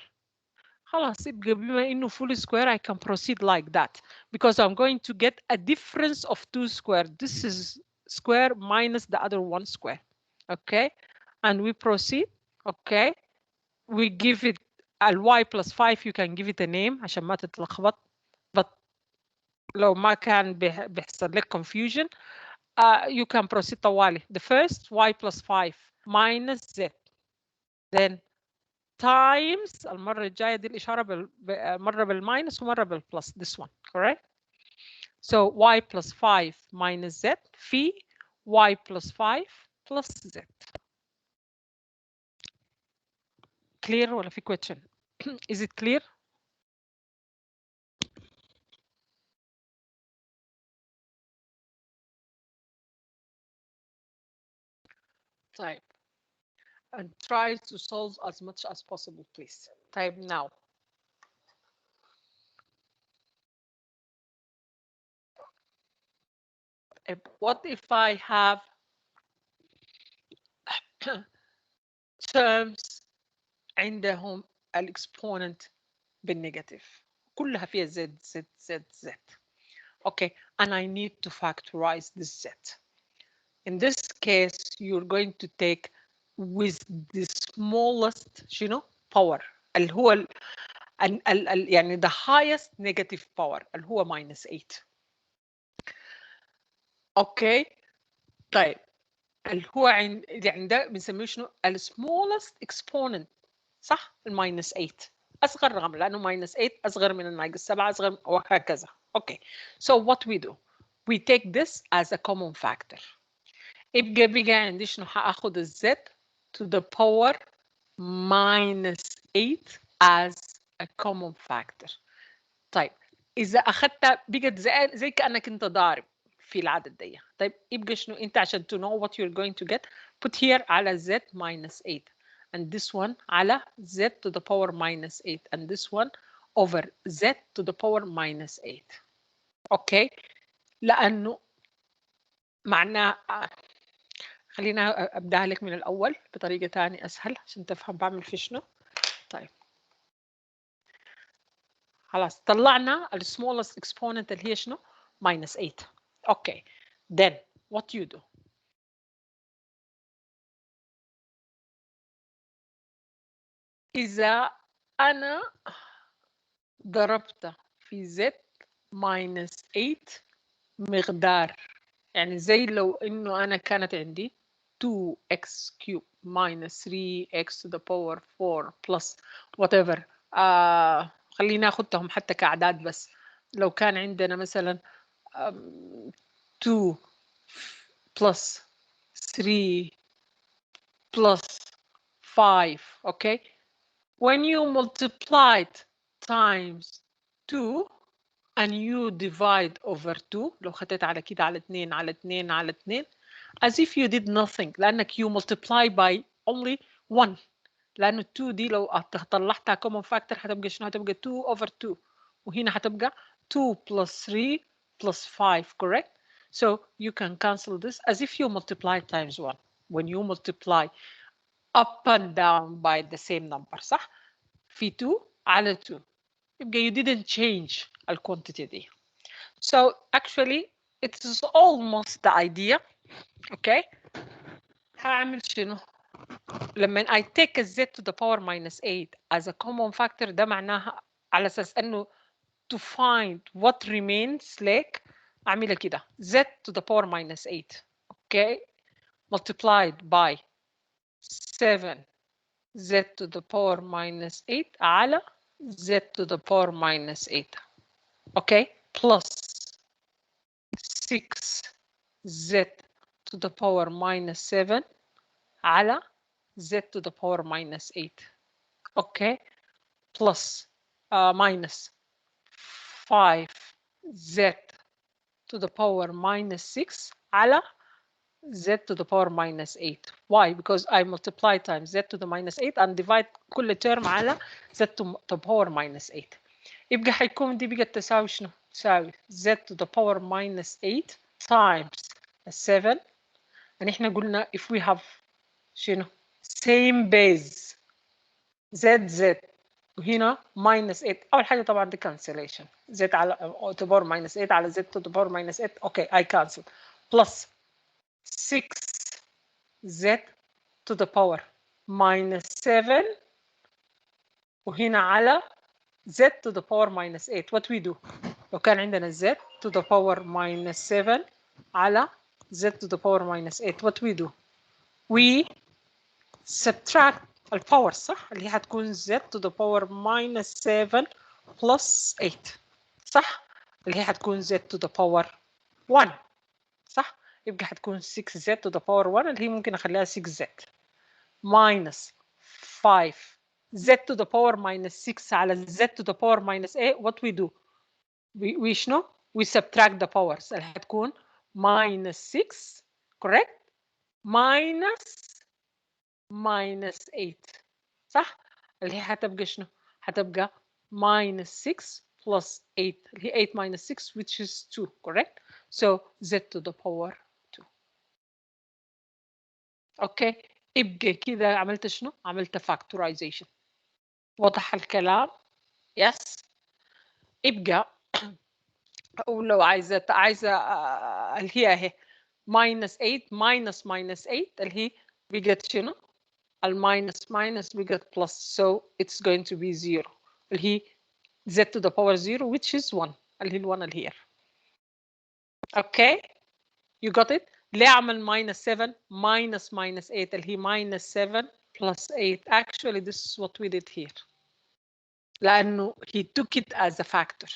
S1: خلاص يبقى بما إنه full square I can proceed like that because I'm going to get a difference of two square. This is square minus the other one square. Okay, and we proceed. Okay, we give it a y plus 5. You can give it a name عشان ما تتلخبط. But لو ما كان بيحصل لك confusion you can proceed طوالي. The first y plus 5 minus z. Then times المرة الجاية دي الإشارة مرة بالماينس ومرة بالبلس. This one, correct? So y plus 5 minus z في y plus 5 plus z. Clear ولا في question? Is it clear? طيب. And try to solve as much as possible, please. Type now. What if I have terms عندهم الاكسبوننت بالنيجاتيف كلها فيها z z z z. Okay, and I need to factorize this z. In this case, you're going to take with the smallest شنو power اللي هو يعني the highest negative power اللي هو minus 8. اوكي طيب اللي هو يعني ده بنسميه شنو smallest exponent صح الماينس 8 اصغر رقم لانه ماينس 8 اصغر من الناقص 7 اصغر وهكذا. اوكي so what we do we take this as a common factor. بقى عندي شنو هاخد الزد to the power minus 8 as a common factor. طيب اذا اخذتها بقت زي كانك انت ضارب في العدد دي. طيب يبقى شنو انت عشان to know what you're going to get put here على z minus 8 and this one على z to the power minus 8 and this one over z to the power minus 8. اوكي لانه معناه خلينا ابداها لك من الاول بطريقه ثانيه اسهل عشان تفهم بعمل في شنو. طيب خلاص طلعنا ال smallest exponent اللي هي شنو minus 8. اوكي then what you do إذا أنا ضربت في z minus 8 مقدار يعني زي لو إنه أنا كانت عندي 2x cube minus 3x to the power 4 plus whatever خلينا ناخدهم حتى كأعداد بس لو كان عندنا مثلا 2 plus 3 plus 5 okay when you multiply it times 2 and you divide over 2 لو خدت على كده على 2 على 2 على 2 as if you did nothing لأنك you multiply by only 1 لأنه 2 دي لو طلعتها common factor هتبقى شنو هتبقى 2 over 2 وهنا هتبقى 2 plus 3 plus 5 correct so you can cancel this as if you multiply times 1 when you multiply up and down by the same number صح في 2 على 2 يبقى you didn't change the quantity دي. So actually it is almost the idea. Okay هعمل شنو لما I take a z to the power minus 8 as a common factor ده معناها على اساس انه to find what remains like اعملها كده z to the power minus 8 okay multiplied by 7 z to the power minus 8 على z to the power minus 8 okay plus 6z to the power minus 7 على z to the power minus 8 okay plus minus 5z to the power minus 6 على z to the power minus 8. Why? Because I multiply times z to the minus 8 and divide كل term على z to the power minus 8. يبقى حيكون دي بقت تساوي شنو؟ تساوي z to the power minus 8 times 7 يعني احنا قلنا if we have شنو؟ same base z وهنا minus 8 أول حاجة طبعا دي cancellation z على to the power minus 8 على z to the power minus 8 okay I cancel plus 6z to the power minus 7 وهنا على z to the power minus 8 what we do لو كان عندنا z to the power minus 7 على z to the power minus 8 what we do we subtract الباور صح اللي هي هتكون z to the power minus 7 plus 8 صح اللي هي هتكون z to the power 1 صح يبقى هتكون 6z to the power 1 اللي هي ممكن اخليها 6z minus 5z to the power minus 6 على z to the power minus 8 what we do we شنو we subtract the powers اللي هتكون minus 6 correct minus 8 صح اللي هي هتبقى شنو هتبقى minus 6 plus 8 اللي هي 8 minus 6 which is 2 correct so z to the power 2 اوكي ابقى كده عملت شنو عملت factorization واضح الكلام يس ابقى ولو عايزه اللي هي اهي minus 8 minus 8 اللي هي بقت شنو الماينس ماينس بقت plus, so it's going to be 0 اللي هي z to the power 0 which is 1 اللي هي ال 1 اللي here. Okay, you got it. ليه عمل minus 7 minus minus 8 اللي هي minus 7 plus 8. Actually this is what we did here لأنه he took it as a factor.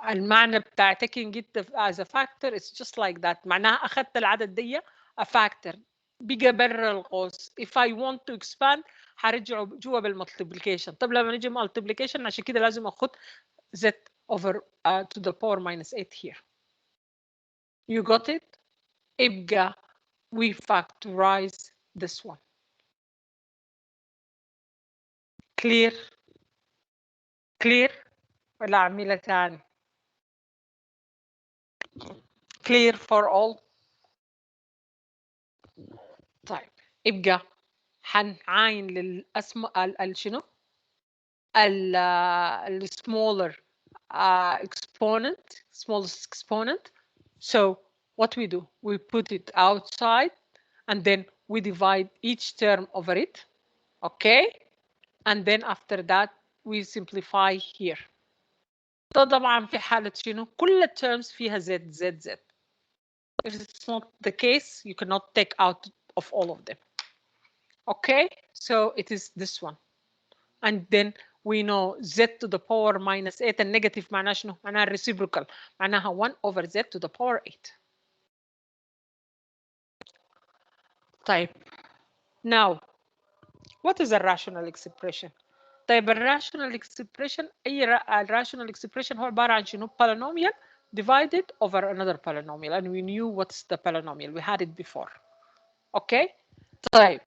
S1: المعنى بتاع taking it as a factor is just like that. معناها أخذت العدد دي a factor بقى برا القوس. If I want to expand هرجعه جوا بالمultiplication. طب لما نجي multiplication عشان كده لازم أخذ z over to the power minus 8 here. You got it? يبقى we factorize this one. Clear? Clear؟ ولا أعملها تاني؟ Clear for all؟ طيب يبقى هنعاين للأسماء شنو؟ smaller exponent, smallest exponent. So what we do, we put it outside and then we divide each term over it. Okay, and then after that we simplify here. طبعا في حالة شنو؟ كل الترمز فيها z z z. If it's not the case, you cannot take out of all of them. Okay, so it is this one. And then we know z to the power minus 8 and negative معناها شنو؟ معناها reciprocal معناها 1 over z to the power 8. طيب now what is a rational expression؟ طيب الراشونال اكسبريشن الراشونال اكسبريشن هو عباره عن شنو؟ polynomial divided over another polynomial and we knew what's the polynomial, we had it before. Okay, طيب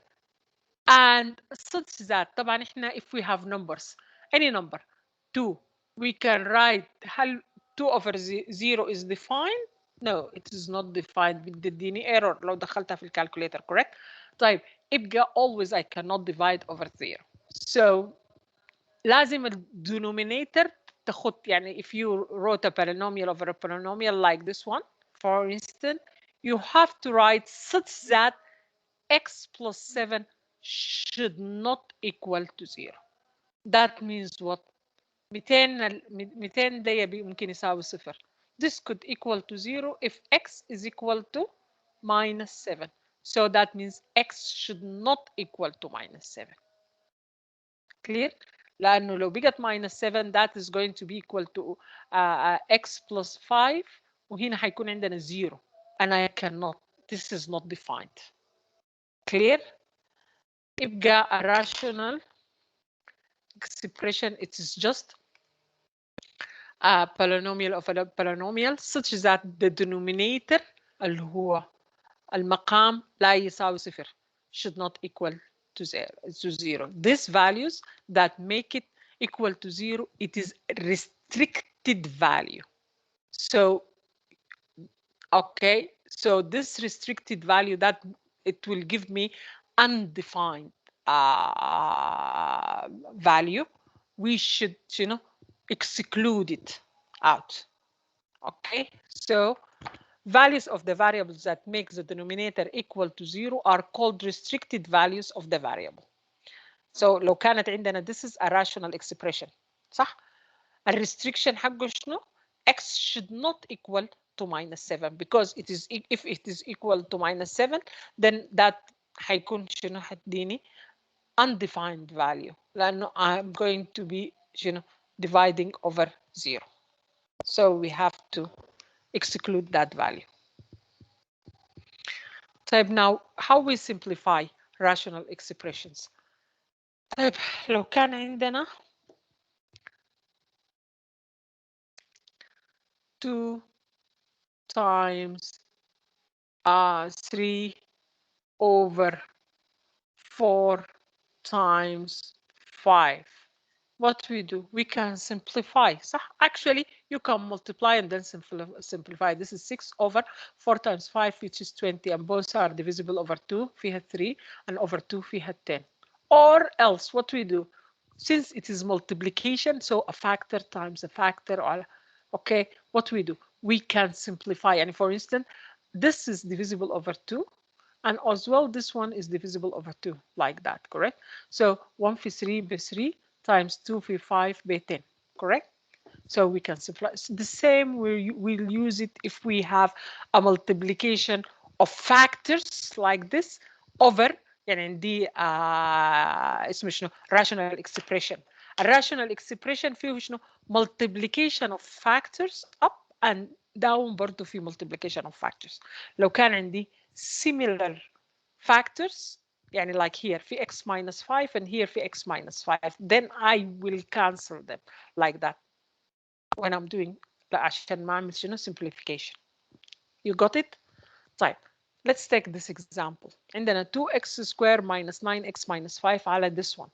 S1: and such that طبعا احنا if we have numbers any number 2 we can write هل 2 over 0 is defined? No, it is not defined. بتديني error لو دخلتها في الكالكوليتر. correct. طيب يبقى always I cannot divide over 0. So لازم denominator تاخد يعني if you wrote a polynomial over a polynomial like this one for instance you have to write such that x plus 7 should not equal to 0. That means what? 200 ده ممكن يساوي صفر. This could equal to 0 if x is equal to minus 7. So that means x should not equal to minus 7. Clear? لأنه لو بقت minus 7 that is going to be equal to x plus 5 وهنا حيكون عندنا 0 and I cannot. This is not defined. Clear? يبقى a rational expression it is just a polynomial of a polynomial such that the denominator اللي هو المقام لا يساوي صفر should not equal to zero. These values that make it equal to 0, it is restricted value. So okay, so this restricted value that it will give me undefined value, we should exclude it out. Okay, so values of the variables that make the denominator equal to 0 are called restricted values of the variable. So لو كانت عندنا this is a rational expression صح؟ الريستريكشن حقه شنو؟ x should not equal to minus 7 because it is if it is equal to minus 7 then that حيكون شنو حتديني undefined value لأنه I'm going to be dividing over 0. So we have to exclude that value. طيب now how we simplify rational expressions. طيب لو كان عندنا 2 times 3 over 4 times 5. What we do, we can simplify. So actually, you can multiply and then simplify. This is 6 over 4 times 5, which is 20, and both are divisible over 2, فيها 3, and over 2, فيها 10. Or else, what we do, since it is multiplication, so a factor times a factor, or okay, what we do, we can simplify. And for instance, this is divisible over 2, and as well this one is divisible over 2 like that, correct? So 1 في 3 ب 3 times 2 في 5 ب 10, correct? So we can simplify. The same we'll use it if we have a multiplication of factors like this over يعني دي اسمه شنو rational expression. A rational expression فيه شنو multiplication of factors up and down برضه في multiplication of factors. لو كان عندي similar factors يعني like here في x minus 5 and here في x minus 5 then I will cancel them like that when I'm doing عشان ما أعمل شنو simplification. You got it? طيب let's take this example. عندنا 2x square minus 9x minus 5 على this one.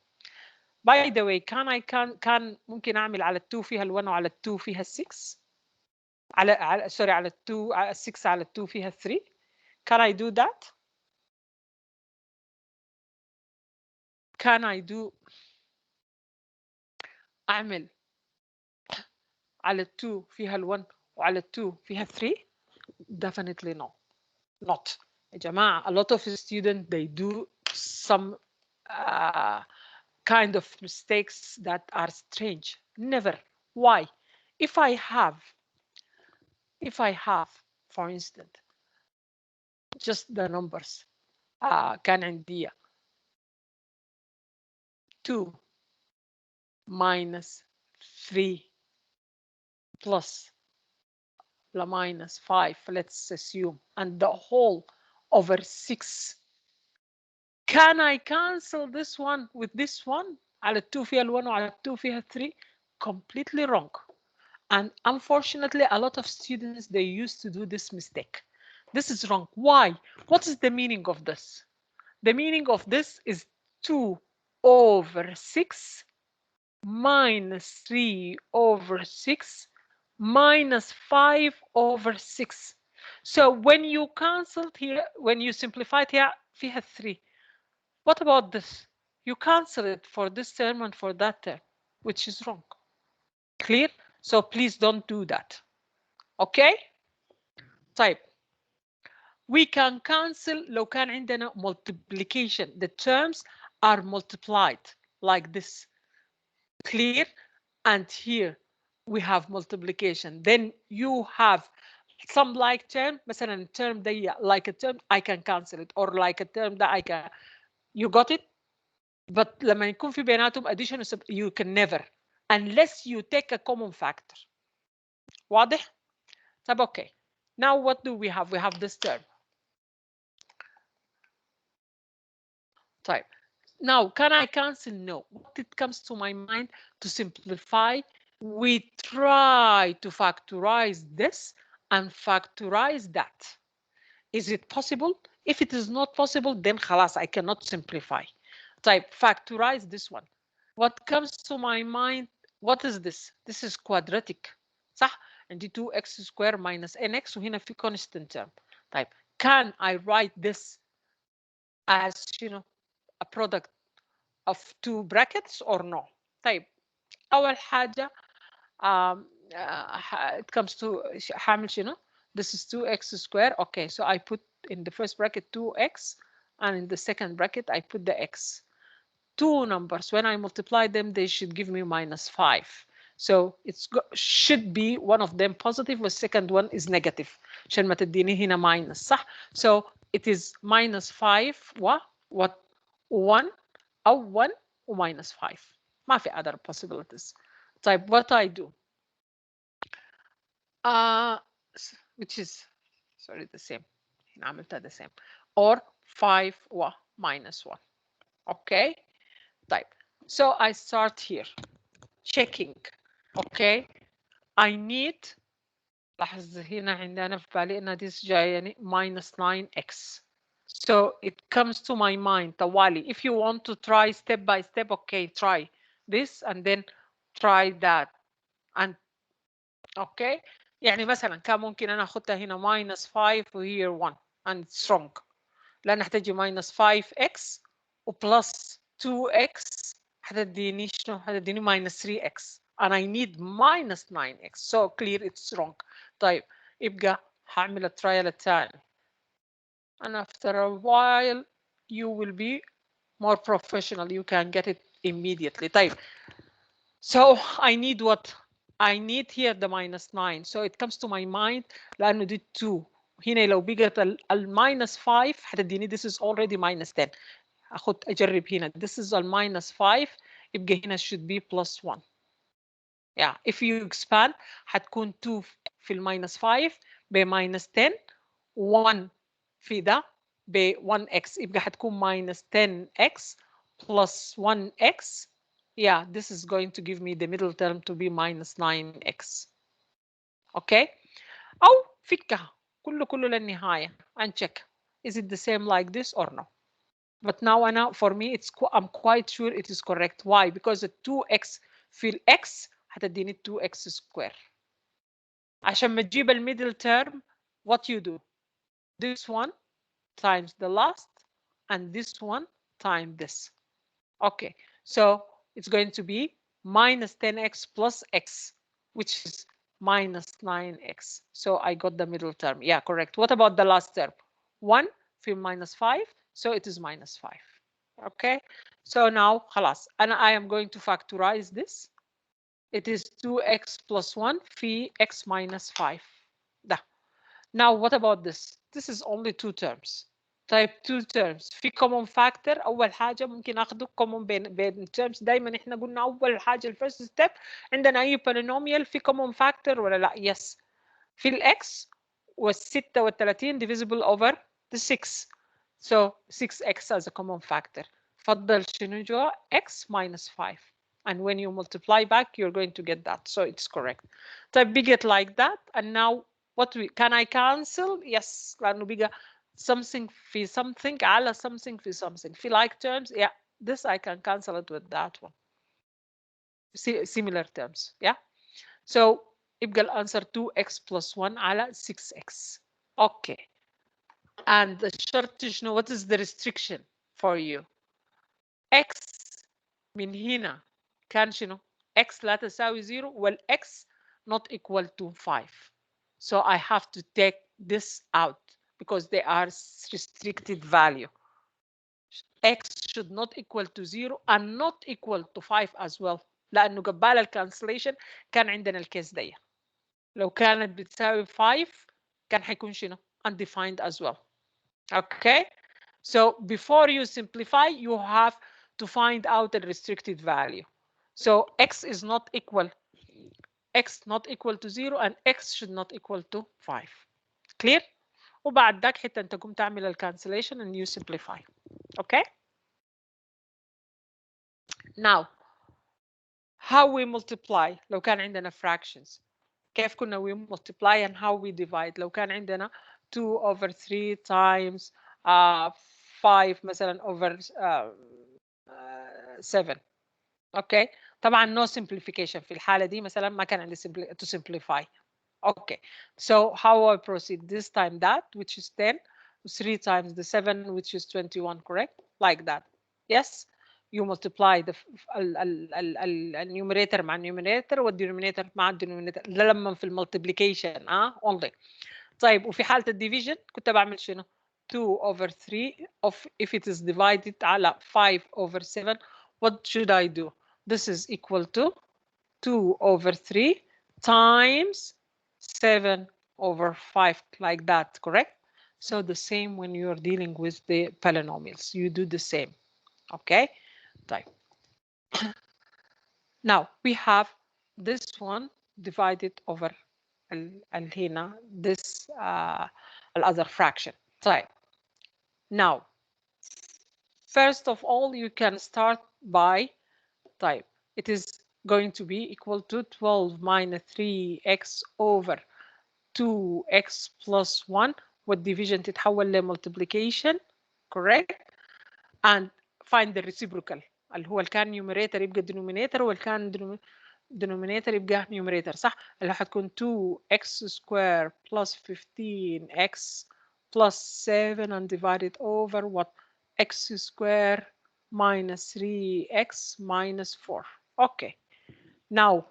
S1: By the way كان ممكن أعمل على 2 فيها ال 1 وعلى 2 فيها ال 6 على سوري على 2 على 6 على 2 فيها 3. Can I do that? Can I do أعمل على 2 فيها ال 1 وعلى 2 فيها 3? Definitely no. Not. يا جماعة a lot of students they do some kind of mistakes that are strange. Never. Why? If I have, for instance, just the numbers, كان عندي 2 minus 3 plus la minus 5, let's assume, and the whole over 6. Can I cancel this one with this one? على 2 فيها ال 1 وعلى 2 فيها 3? Completely wrong. And unfortunately, a lot of students, they used to do this mistake. This is wrong. Why? What is the meaning of this? The meaning of this is 2 over 6 minus 3 over 6 minus 5 over 6. So when you cancelled here, when you simplified here, فيها 3. What about this? You cancel it for this term and for that term, which is wrong. Clear? So please don't do that. Okay? طيب. We can cancel لو كان عندنا multiplication. The terms are multiplied like this. Clear? And here we have multiplication. Then you have some like term, مثلا term they like a term, I can cancel it, or like a term that I can. You got it? But لما يكون في بيناتهم addition you can never unless you take a common factor. واضح؟ طب okay. Now what do we have? We have this term. طيب. Now can I cancel? No. What it comes to my mind to simplify, we try to factorize this and factorize that. Is it possible? If it is not possible, then خلاص I cannot simplify. Type factorize this one. What comes to my mind? What is this? This is quadratic. صح؟ عندي 2x square minus nx وهنا في constant term. طيب can I write this as a product of two brackets or no? طيب أول حاجة it comes to حامل شنو? This is 2x square. Okay, so I put in the first bracket 2x and in the second bracket I put the x. Two numbers, when I multiply them, they should give me minus 5. So it should be one of them positive, the second one is negative. عشان ما تديني هنا minus صح? So it is minus 5 what 1 أو 1 و minus 5. ما في other possibilities. طيب what I do? Which is sorry the same. هنا عملتها the same. Or 5 و minus 1. Okay? طيب. So I start here checking. Okay, I need لاحظ هنا عندنا في بالي ان this جاية minus 9x. So it comes to my mind طوالي. If you want to try step by step, okay, try this and then try that. And okay, يعني مثلا كان ممكن انا اخدها هنا minus 5 و here 1 and it's wrong. لان هتجي minus 5x و plus 2x هتديني شنو؟ هتديني minus 3x and I need minus 9x. So clear it's wrong. طيب يبقى هعمل الترايل الثاني. and after a while you will be more professional. You can get it immediately. طيب. So I need what? I need here the -9. So it comes to my mind لأنه دي 2. هنا لو بقت الماينس 5 هتديني this is already -10. أجرب هنا. This is -5 يبقى هنا should be +1. Yeah, if you expand هتكون 2 في -5 ب -10. 1 في ده ب 1x يبقى هتكون -10x plus 1x. Yeah, this is going to give me the middle term to be -9x. Okay. أو فكها كله للنهاية and check is it the same like this or no. But now for me I'm quite sure it is correct. Why? Because the 2x في ال x هتديني 2x square. عشان ما تجيب middle term, what you do? This one times the last and this one times this. Okay, so it's going to be -10x plus x, which is -9x. So I got the middle term. Yeah, correct. What about the last term? 1 في -5, so it is -5. Okay, so now خلاص and I am going to factorize this. It is 2x plus 1 في x minus 5. ده. Now what about this? This is only two terms. Type two terms في common factor. أول حاجة ممكن أخده common بين terms. دايما إحنا قلنا أول حاجة first step عندنا أي polynomial في common factor ولا لا؟ Yes. في ال x وال36 divisible over the 6. So 6x as a common factor. فضل شنو جوا x minus 5. And when you multiply back, you're going to get that. So it's correct. طيب بقت like that. And now what can I cancel? Yes. لأنه بقى something في something على something في something. في like terms, yeah. This I can cancel it with that one. Similar terms, yeah. So يبقى الانسر 2x plus 1 على 6x. Okay. And the شرط شنو? What is the restriction for you? x من هنا كان شنو؟ x لا تساوي 0 وال x not equal to 5. So I have to take this out because they are restricted value. x should not equal to 0 and not equal to 5 as well. لأنه قبال الكانسليشن كان عندنا الكيس دي. لو كانت بتساوي 5 كان حيكون شنو؟ undefined as well. Okay. So before you simplify, you have to find out the restricted value. So x is not equal. X not equal to 0 and x should not equal to 5. Clear? وبعد ذاك حتى انت قم تعمل الكانسليشن and you simplify. Okay? Now, how we multiply لو كان عندنا fractions. كيف كنا we multiply and how we divide لو كان عندنا 2 over 3 times 5 مثلا over 7. اوكي طبعا no simplification في الحالة دي مثلا ما كان عندي to simplify. Okay, so how I proceed this time that which is 10 3 times the 7 which is 21, correct? Like that. Yes, you multiply the numerator مع numerator والdenominator مع denominator. ده لما في المultiplication only. طيب وفي حالة الديفيجن كنت بعمل شنو؟ 2 over 3 of if it is divided على 5 over 7. What should I do? This is equal to 2 over 3 times 7 over 5, like that, correct? So the same when you're dealing with the polynomials, you do the same. Okay, طيب. Now we have this one divided over هنا this other fraction. طيب. Now first of all you can start by type. It is going to be equal to 12 minus 3x over 2x plus 1 والdivision تتحول لمultiplication, correct? And find the reciprocal اللي هو اللي كان numerator يبقى denominator واللي كان denominator يبقى numerator, صح؟ اللي هتكون 2x square plus 15x plus 7 and divided over what? x square minus 3x minus 4. Okay. Now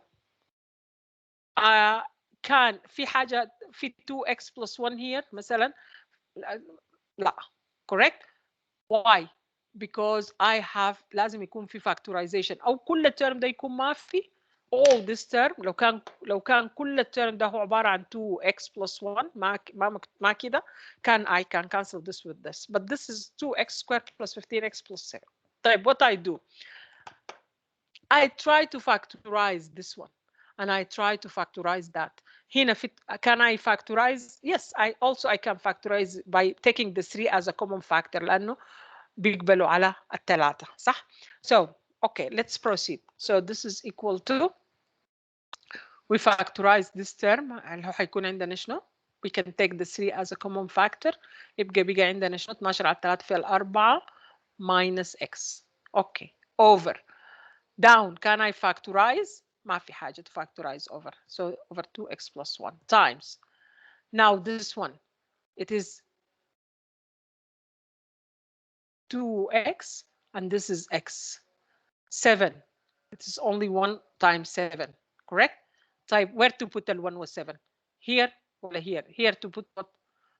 S1: كان في حاجة في 2x plus 1 here مثلا لا. correct. why because I have لازم يكون في factorization او كل الترم ده يكون ما في all this term لو كان كل الترم ده هو عبارة عن 2x plus 1 ما كده كان I can cancel this with this but this is 2x squared plus 15x plus 7. طيب what I do I try to factorize this one and I try to factorize that. هنا can I factorize? Yes, I can factorize by taking the 3 as a common factor لأنه بيقبلوا على الثلاثة صح؟ So okay, let's proceed. So this is equal to we factorize this term اللي هو هيكون عندنا شنو؟ We can take the 3 as a common factor بقى عندنا شنو 12 على 3 في الأربعة minus x. Okay, over down can I factorize؟ ما في حاجة to factorize over. So over 2x plus 1 times. Now this one, it is 2x and this is x. 7. It is only 1 times 7. Correct? طيب where to put ال 1 و 7? Here ولا here? Here to put what?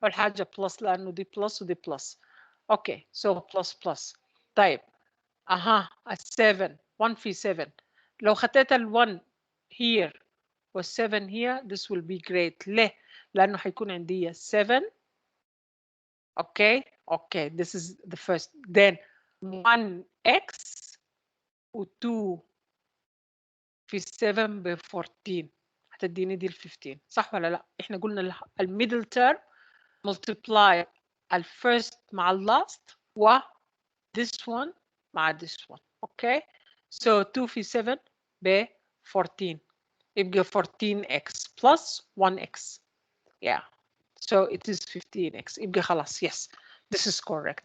S1: أول حاجة plus لأنه دي plus ودي plus. Okay, so plus plus. طيب أها 7 1 في 7 لو خطيت ال 1 here وال 7 here this will be great. ليه؟ لأنه حيكون عندي 7. Okay, okay, this is the first. Then 1x و 2 في 7 ب 14 هتديني دي ال 15 صح ولا لا؟ احنا قلنا الميدل تيرم multiply الفيرست مع اللاست و this one مع this one. Okay, so 2 في 7 ب 14 يبقى 14x plus 1x. Yeah, so it is 15x. يبقى خلاص. Yes, this is correct.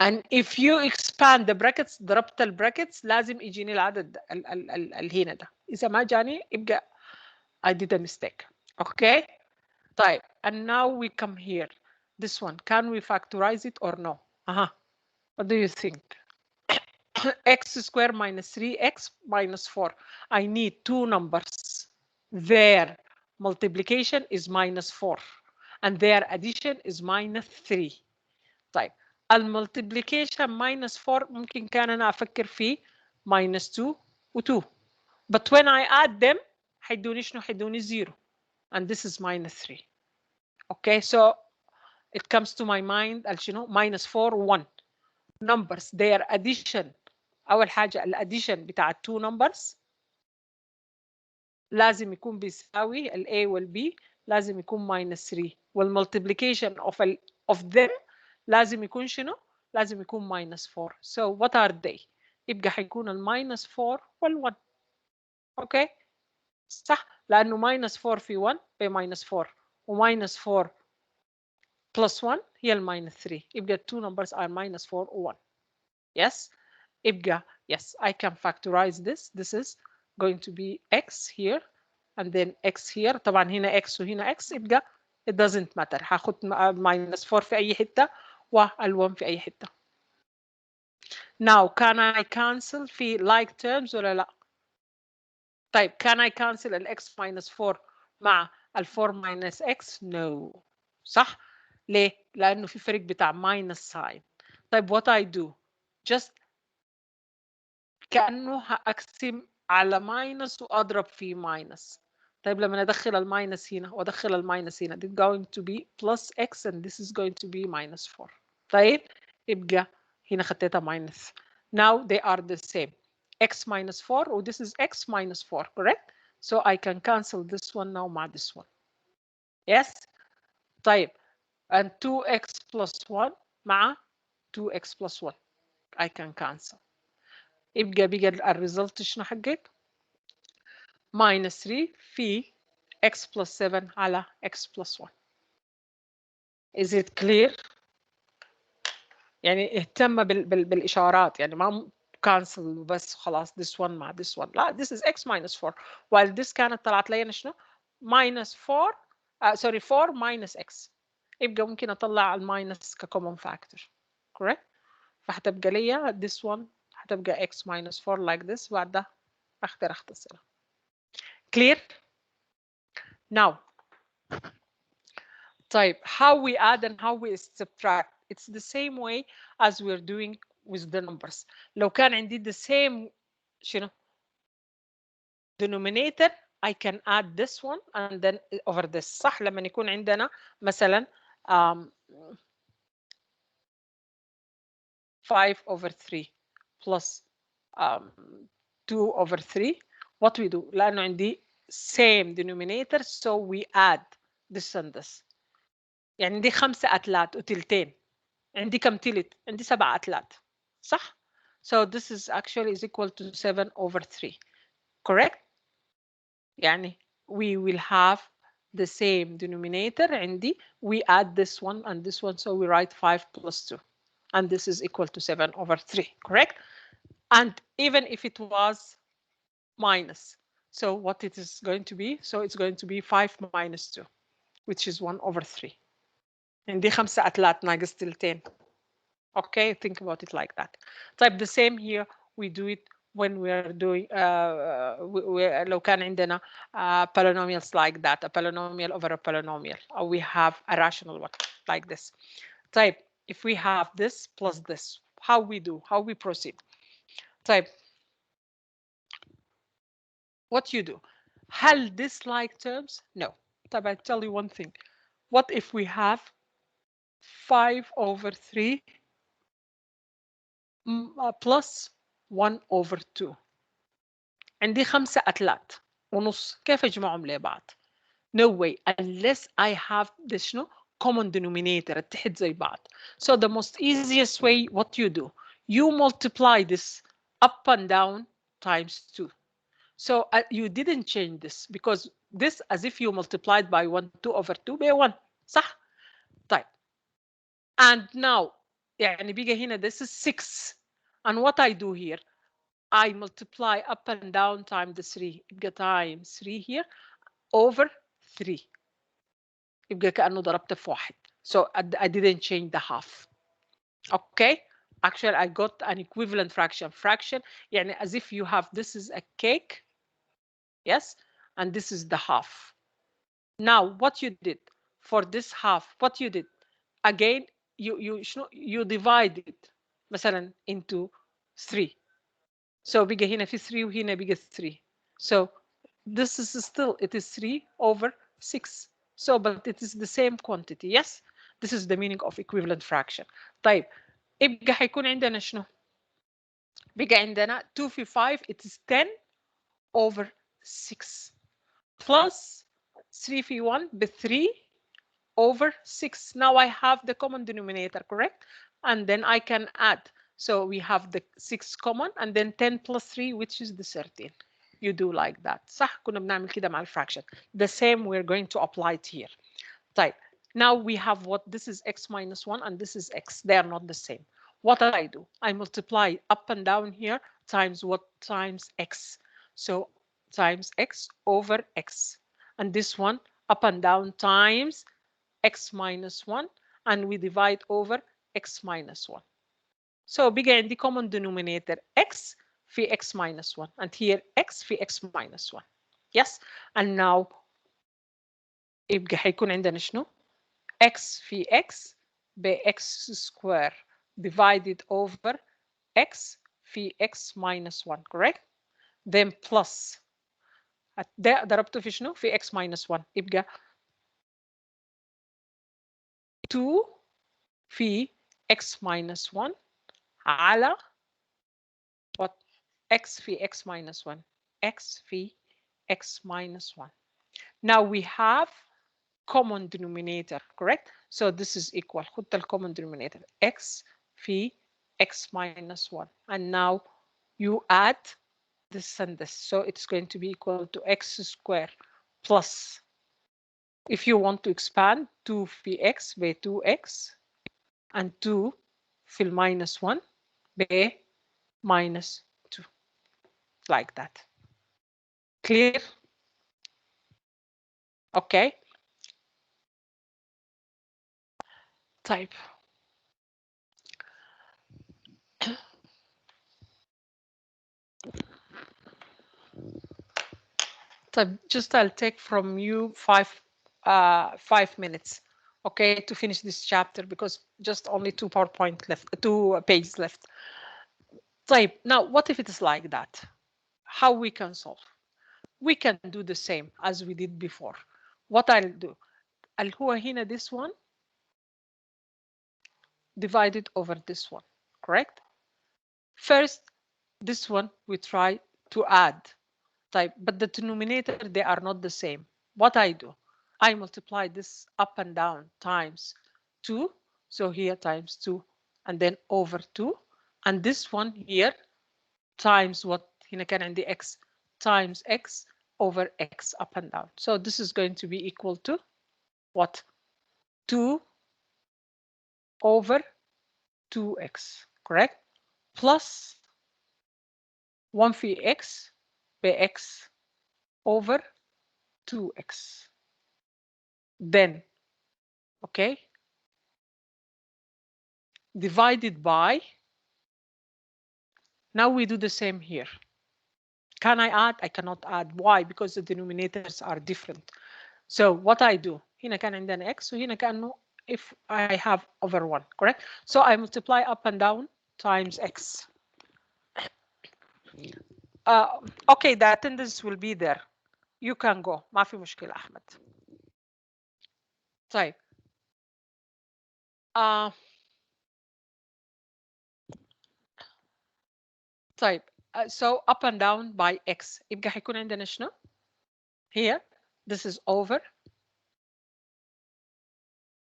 S1: And if you expand the brackets ضربت البراكتس لازم يجيني العدد اللي هنا ده. إذا ما جاني يبقى I did a mistake. Okay. طيب and now we come here. This one can we factorize it or no? What do you think? x squared minus 3x minus 4. I need two numbers. Their multiplication is minus 4 and their addition is minus 3. طيب المultiplication minus 4 ممكن كان أنا أفكر فيه minus 2 و 2 but when I add them حيدوني شنو؟ حيدوني 0 and this is minus 3. Okay, so it comes to my mind شنو minus 4 1 numbers their addition. أول حاجة الاديشن بتاع two numbers لازم يكون بيساوي ال A وال B لازم يكون minus 3 والمultiplication of them لازم يكون شنو؟ لازم يكون minus 4. So what are they؟ يبقى حيكون ال minus 4 وال 1. اوكي صح؟ لأنه minus 4 في 1 ب minus 4 و minus 4 plus 1 هي ال minus 3. يبقى two numbers are minus 4 و 1. Yes؟ يبقى yes I can factorize this. This is going to be x here and then x here. طبعا هنا x وهنا x يبقى it doesn't matter. هاخد minus 4 في أي حتة وال1 في أي حتة. Now can I cancel في like terms ولا لا؟ طيب can I cancel ال x minus 4 مع ال 4 minus x؟ No. صح؟ ليه؟ لأنه في فرق بتاع minus sign. طيب what I do؟ just كأنه هأقسم على ماينس وأضرب في ماينس. طيب لما أدخل الماينس هنا وأدخل الماينس هنا this is going to be plus x and this is going to be minus 4. طيب يبقى هنا خطيتها minus. Now they are the same. x minus 4 و this is x minus 4 correct? So I can cancel this one now مع this one. Yes? طيب and 2x plus 1 مع 2x plus 1 I can cancel. يبقى الريزلت شنو حقك؟ minus 3 في x plus 7 على x plus 1. Is it clear؟ يعني اهتم بالإشارات يعني ما cancel بس خلاص this one مع this one. لا this is x minus 4 while this كانت طلعت لي شنو؟ minus 4 sorry 4 minus x. يبقى ممكن أطلع الماينس كcommon factor. correct؟ فهتبقى لي this one هتبقى x minus 4 like this بعد ده أقدر أختصرها. clear؟ now طيب how we add and how we subtract, it's the same way as we're doing with the numbers. لو كان عندي the same شنو denominator, I can add this one and then over this. صح؟ لما يكون عندنا مثلا 5 over 3 plus 2 over 3, what we do؟ لأنه عندي same denominator, so we add this and this. يعني عندي 5 أتلات وتلتين. عندي كم تلت؟ عندي 7 أتلات. صح؟ So this is actually is equal to 7 over 3. Correct? يعني we will have the same denominator عندي. We add this one and this one, so we write 5 plus 2. And this is equal to 7 over 3. Correct? And even if it was minus, so what it is going to be? So it's going to be 5 minus 2, which is 1 over 3. عندي 5 أتلات ناقص تلتين. Okay, think about it like that. Type the same here. We do it when we're doing لو كان عندنا polynomials like that, a polynomial over a polynomial, or we have a rational one like this. Type if we have this plus this, how we do, how we proceed. Type what you do. هل this like terms? No. طيب I tell you one thing. What if we have 5 over 3 plus 1 over 2. عندي 5 أتلات ونص، كيف أجمعهم لبعض؟ No way unless I have the شنو common denominator اتحد زي بعض. So the most easiest way, what you do, you multiply this up and down times 2. So you didn't change this because this as if you multiplied by 1 2 over 2 by 1. صح؟ طيب. And now يعني بيجي هنا this is 6. And what I do here, I multiply up and down times the 3. يبقى times 3 here over 3. يبقى كأنه ضربت في واحد. So I didn't change the half. Okay? Actually, I got an equivalent fraction. Fraction يعني as if you have this is a cake. Yes? And this is the half. Now, what you did for this half, what you did, again, you divide it مثلا into 3. So بقى هنا في 3 وهنا بقى 3. So this is still, it is 3 over 6. So but it is the same quantity. Yes, this is the meaning of equivalent fraction. طيب يبقى حيكون عندنا شنو؟ بقى عندنا 2 في 5 it is 10 over 6 plus 3 في 1 ب 3 over 6. Now I have the common denominator, correct? And then I can add. So we have the 6 common and then 10 plus 3, which is the 13. You do like that. صح؟ كنا بنعمل كده مع الفراكشن. The same we're going to apply it here. طيب. Now we have what this is x minus 1 and this is x. They are not the same. What I do, I multiply up and down here times what times x. So times x over x. And this one up and down times x minus 1 and we divide over x minus 1. So بقى عندي common denominator x في x minus 1 and here x في x minus 1. Yes, and now يبقى حيكون عندنا شنو؟ x في x ب x square divided over x في x minus 1, correct? Then plus ده ضربته في شنو؟ في x minus 1 يبقى 2 في x minus 1 على what x في x minus 1 x في x minus 1. Now we have common denominator, correct? So this is equal. خد the common denominator x في x minus 1 and now you add this and this, so it's going to be equal to x square plus, if you want to expand, 2 في x ب 2x and 2 في minus 1 ب minus 2, like that. Clear? Okay. طيب. طيب just I'll take from you 5 minutes. okay, to finish this chapter because just only 2 PowerPoint left, 2 pages left. طيب, now what if it is like that? How we can solve? We can do the same as we did before. What I'll do, اللي هو هنا this one divided over this one, correct? First, this one we try to add type, but the denominator, they are not the same. What I do, I multiply this up and down times 2. So here times 2 and then over 2. And this one here times what? هنا كان عندي x times x over x up and down. So this is going to be equal to what? 2 over 2x, correct? Plus 1 في x بx over 2x. Then, okay, divided by, now we do the same here. Can I add? I cannot add. Why? Because the denominators are different. So what I do, هنا كان عندنا x وهنا كأنه if I have over 1, correct? So I multiply up and down times x. Okay, the attendance will be there. You can go. ما في مشكلة أحمد. طيب. طيب. So up and down by x. يبقى حيكون عندنا شنو؟ Here, this is over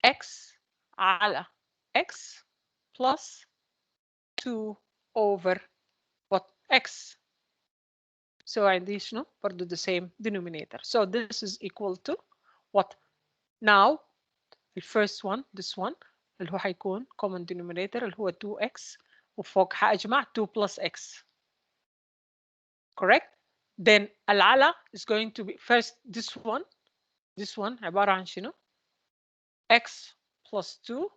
S1: x على x plus 2 over what? X. So عندي شنو؟ برضو the same denominator. So this is equal to what? Now the first one, this one اللي هو حيكون common denominator اللي هو 2x وفوق حأجمع 2 plus x. Correct? Then العلى is going to be first this one عبارة عن شنو؟ x plus 2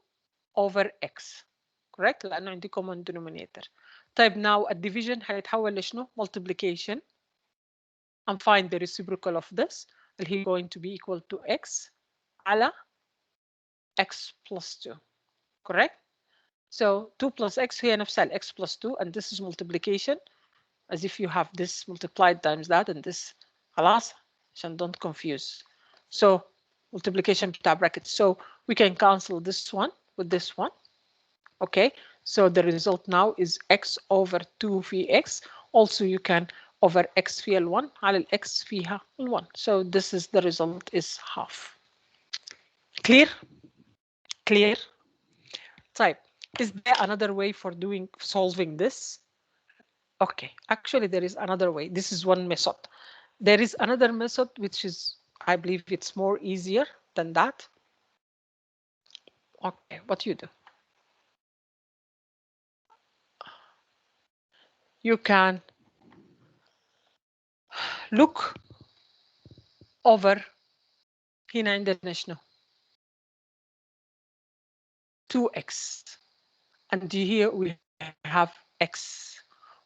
S1: over x. Correct? لأنه عندي common denominator. طيب now الdivision هيتحول لشنو؟ Multiplication. And find the reciprocal of this اللي هي going to be equal to x على x plus 2. Correct? So 2 plus x هي نفسها x plus 2 and this is multiplication as if you have this multiplied times that and this خلاص عشان don't confuse. So multiplication بتاع brackets. So we can cancel this one with this one. Okay, so the result now is x over 2 في x. Also you can over x في ال1 على ال x فيها ال1. So this is the result is half. Clear? Clear? طيب, is there another way for solving this? Okay, actually there is another way. This is one method. There is another method which is, I believe it's more easier than that. Okay, what you do? You can look over هنا عندنا شنو؟ 2x. And here we have x.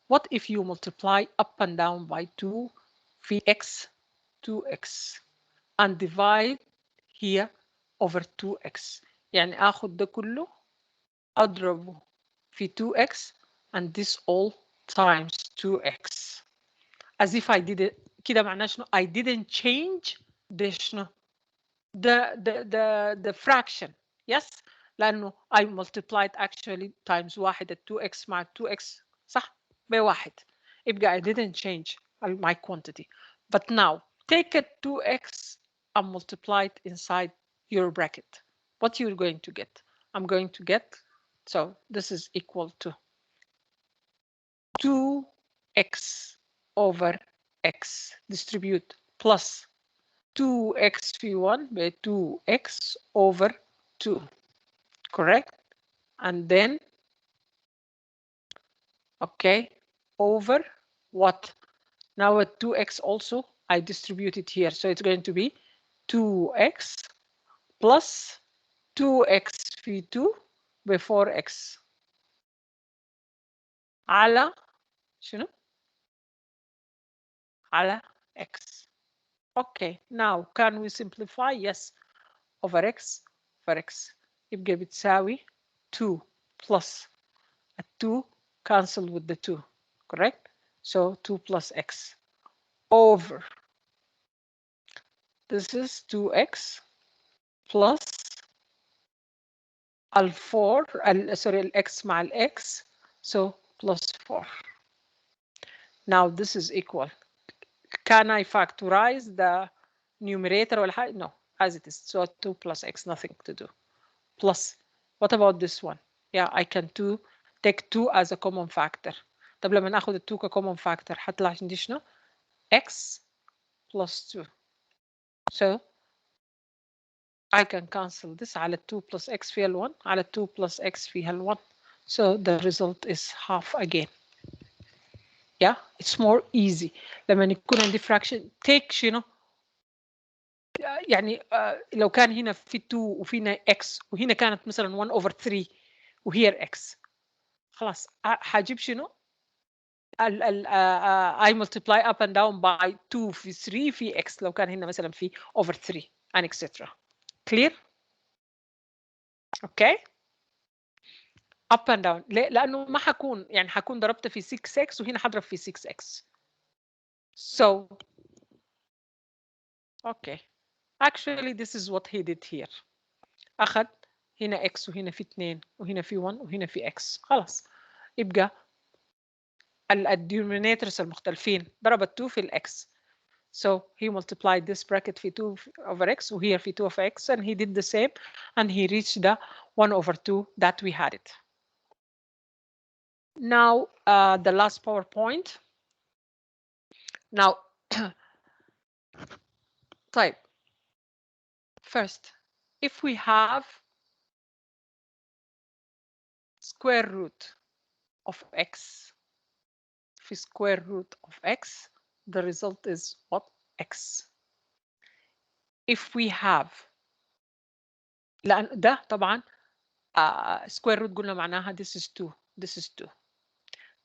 S1: What if you multiply up and down by 2 في x 2x and divide here over 2x. يعني آخذ ده كله أضربه في 2x and this all times 2x. As if I did it كده معناه شنو؟ I didn't change the شنو؟ the fraction. Yes, لأنه I multiplied actually times واحد 2x مع 2x صح بواحد. يبقى I didn't change my quantity. But now take a 2x and multiply it inside your bracket. What you're going to get? I'm going to get, so this is equal to 2x over x distribute plus 2x v1 by 2x over 2, correct? And then, okay, over what? Now at 2x also, I distribute it here. So it's going to be 2x plus 2x v2 by 4x على شنو؟ على x. Okay, now can we simplify? Yes, over x over x يبقى بتساوي 2 plus 2 cancel with the 2, correct? So 2 plus x over this is 2x plus ال4 sorry الx مع الx, so plus 4. Now this is equal. Can I factorize the numerator or high? No, as it is. So 2 plus x, nothing to do. Plus, what about this one? Yeah, I can take 2 as a common factor. طب لما ناخد ال 2 كcommon factor هطلع عندي شنو؟ x plus 2. So I can cancel this على 2 plus x فيها ال 1 على 2 plus x فيها ال 1. So the result is half again. Yeah, it's more easy. لما يكون عندي fraction take شنو؟ يعني لو كان هنا في 2 وفينا x وهنا كانت مثلا 1 over 3 وهي x خلاص حجيب شنو؟ I multiply up and down by 2 في 3 في x لو كان هنا مثلا في over 3 and etc. Clear? Okay? Up and down لأنه ما حكون يعني حكون ضربت في 6x وهنا حضرب في 6x. So okay. Actually this is what he did here. أخذ هنا x وهنا في 2 وهنا في 1 وهنا في x خلاص يبقى الدينومينيتورز المختلفين ضربت 2 في الاكس. So he multiplied this bracket في 2 over x وهي في 2 over x and he did the same and he reached the 1 over 2 that we had it. Now the last PowerPoint. Now طيب first if we have square root of x في square root of x the result is what? X. If we have لأن ده طبعا square root قلنا معناها this is 2 this is 2.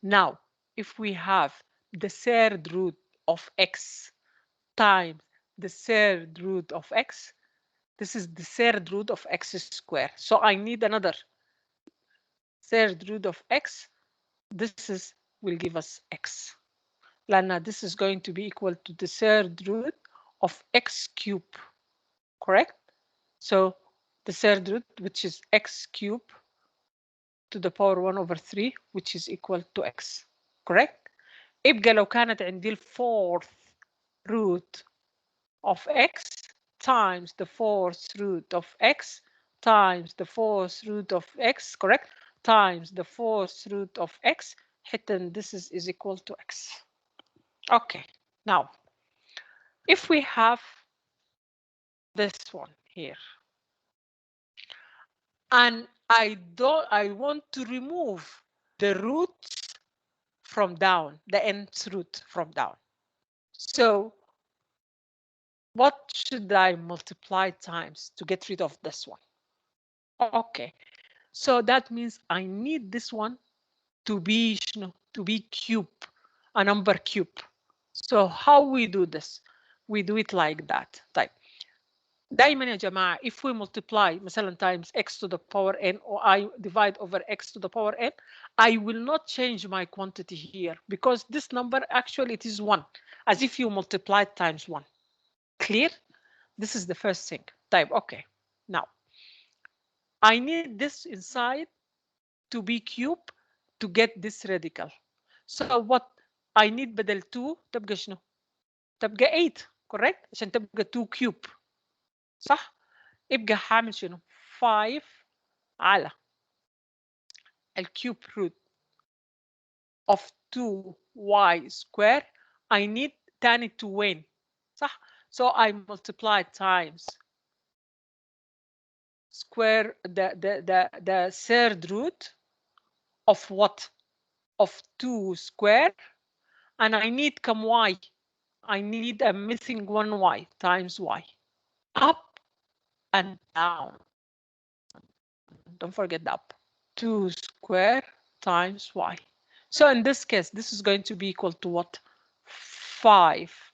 S1: Now if we have the third root of x times the third root of x, this is the third root of x squared. So I need another third root of x. This is will give us x. Lana, this is going to be equal to the third root of x cubed, correct? So the third root, which is x cubed to the power 1 over 3, which is equal to x, correct? يبقى لو كانت عندي ال fourth root of x times the fourth root of x times the fourth root of x, correct? Times the fourth root of x, hidden this is equal to x. Okay, now if we have this one here and I want to remove the roots from down, the nth root from down. So what should I multiply times to get rid of this one? Okay, so that means I need this one to be cube, a number cube. So how we do this? We do it like that. Type. دايما يا جماعة if we multiply مثلا times x to the power n or I divide over x to the power n, I will not change my quantity here because this number actually it is 1 as if you multiply times 1. Clear? This is the first thing. Type. Okay, now I need this inside to be cube to get this radical. So what I need بدل 2 تبقى شنو؟ تبقى 8 correct عشان تبقى 2 cube صح؟ يبقى هعمل شنو؟ 5 على الكيوب root of 2y square. I need تاني to وين؟ صح؟ So I multiply times square the third root of what? Of 2 square and I need come y. I need a missing one y times y. Up and down. Don't forget the up. 2 square times y. So in this case, this is going to be equal to what? 5.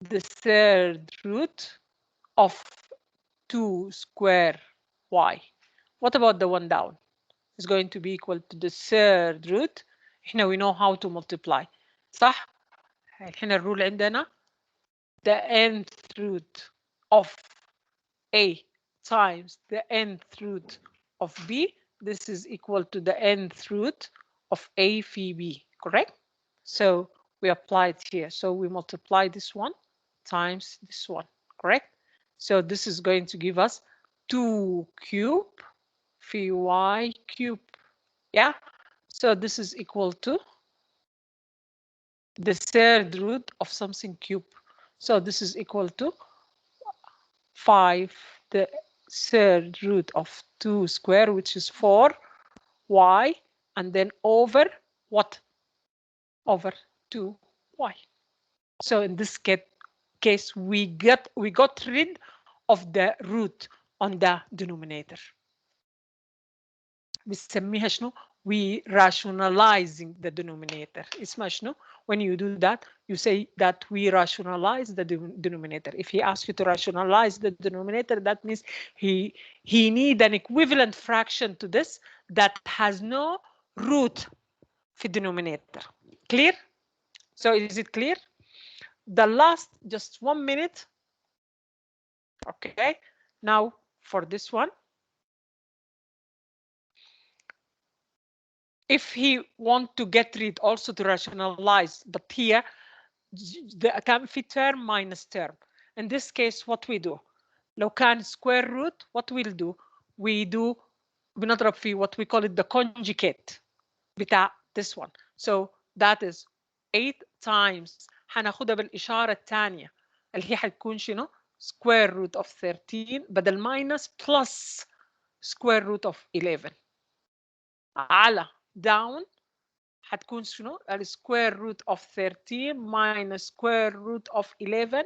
S1: The third root of 2 square y. What about the one down? Is going to be equal to the third root. هنا we know how to multiply. صح؟ هنا الرول عندنا the nth root of A times the nth root of B. This is equal to the nth root of A phi B, correct? So we apply it here. So we multiply this one times this one, correct? So this is going to give us 2 cube phi y cube. Yeah. So this is equal to the third root of something cube. So this is equal to 5, the third root of 2 square, which is 4y, and then over what? Over 2y. So in this case, we got rid of the root on the denominator. بنسميها شنو؟ We rationalizing the denominator. اسمها شنو؟ When you do that, you say that we rationalize the denominator. If he asks you to rationalize the denominator, that means he need an equivalent fraction to this that has no root في denominator. Clear? So is it clear? The last just 1 minute. Okay. Now for this one, if he want to get rid also to rationalize, but here كان في term minus term. In this case what we do لو كان square root, what we'll do, we do بنضرب في what we call it the conjugate بتاع this one. So that is 8 times هناخدها بالإشارة الثانية اللي هي حتكون شنو square root of 13 بدل minus plus square root of 11 على down حتكون شنو ال square root of 13 minus square root of 11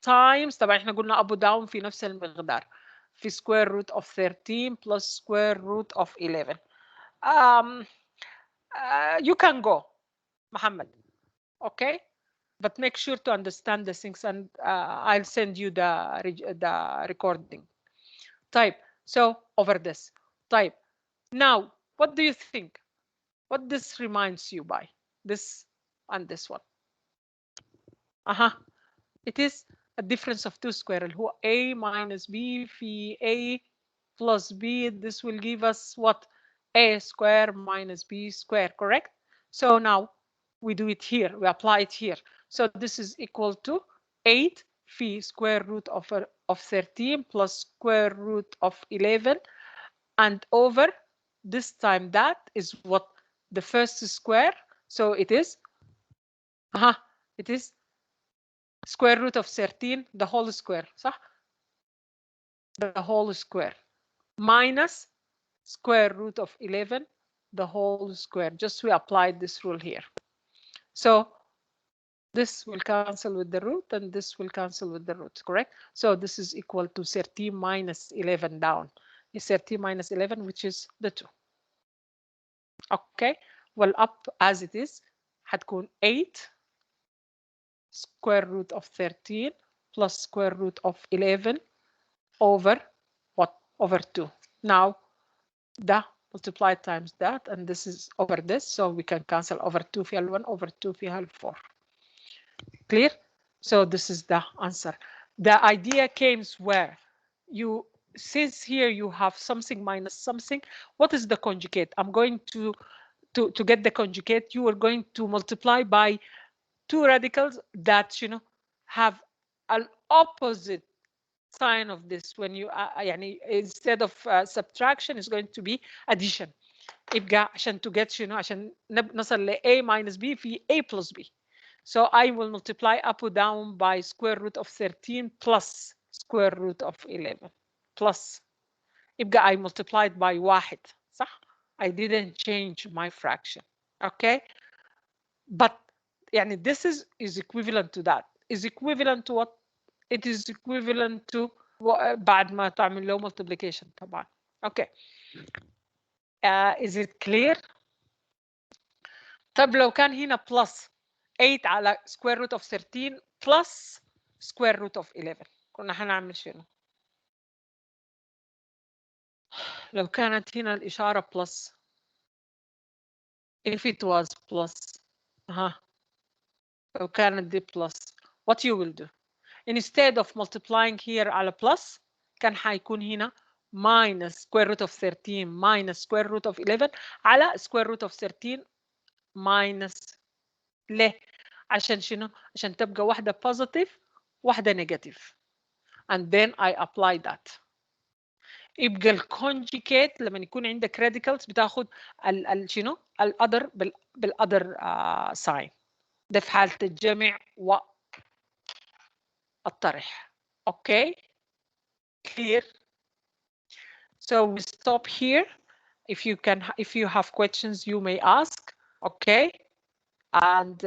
S1: times طبعا احنا قلنا up down في نفس المقدار في square root of 13 plus square root of 11. You can go Muhammad, okay, but make sure to understand the things, and I'll send you the recording. طيب, so over this. طيب, now what do you think? What this reminds you by this and this one? It is a difference of 2 square اللي هو a minus b في a plus b. This will give us what? A square minus b square, correct? So now we do it here, we apply it here. So this is equal to 8 phi square root of 13 plus square root of 11, and over this time that is what? The first square. So it is it is square root of 13 the whole square, صح? The whole square minus square root of 11 the whole square. Just we applied this rule here. So this will cancel with the root and this will cancel with the root, correct? So this is equal to 13 minus 11 down. Is 13 minus 11, which is the 2. Okay, well up as it is حتكون 8 square root of 13 plus square root of 11 over what? Over 2. Now the multiplied times that, and this is over this, so we can cancel over 2 فيها 1 over 2 فيها 4. Clear? So this is the answer. The idea came where you, since here you have something minus something, what is the conjugate? I'm going to get the conjugate, you are going to multiply by 2 radicals that have an opposite sign of this. When you يعني instead of subtraction is going to be addition. يبقى عشان to get عشان نصل ل a minus b في a plus b. So I will multiply up or down by square root of 13 plus square root of 11 plus. يبقى I multiplied by واحد, صح? I didn't change my fraction. Okay, but يعني this is equivalent to that. Is equivalent to what? It is equivalent to بعد ما تعمل له multiplication طبعا. Okay, is it clear? طب لو كان هنا plus 8 على square root of 13 plus square root of 11 كنا هنعمل شنو؟ لو كانت هنا الإشارة plus if it was plus لو كانت دي plus what you will do instead of multiplying here على plus كان حيكون هنا minus square root of 13 minus square root of 11 على square root of 13 minus ليه؟ عشان شنو؟ عشان تبقى واحدة positive واحدة negative and then I apply that. يبقى الكونجيكيت لما يكون عندك radicals بتاخد شنو؟ الأذر بالأذر sign. ده في حالة الجمع والطرح. Okay? Clear? So we stop here. If you have questions, you may ask. Okay? And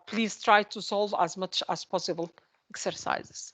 S1: please try to solve as much as possible exercises.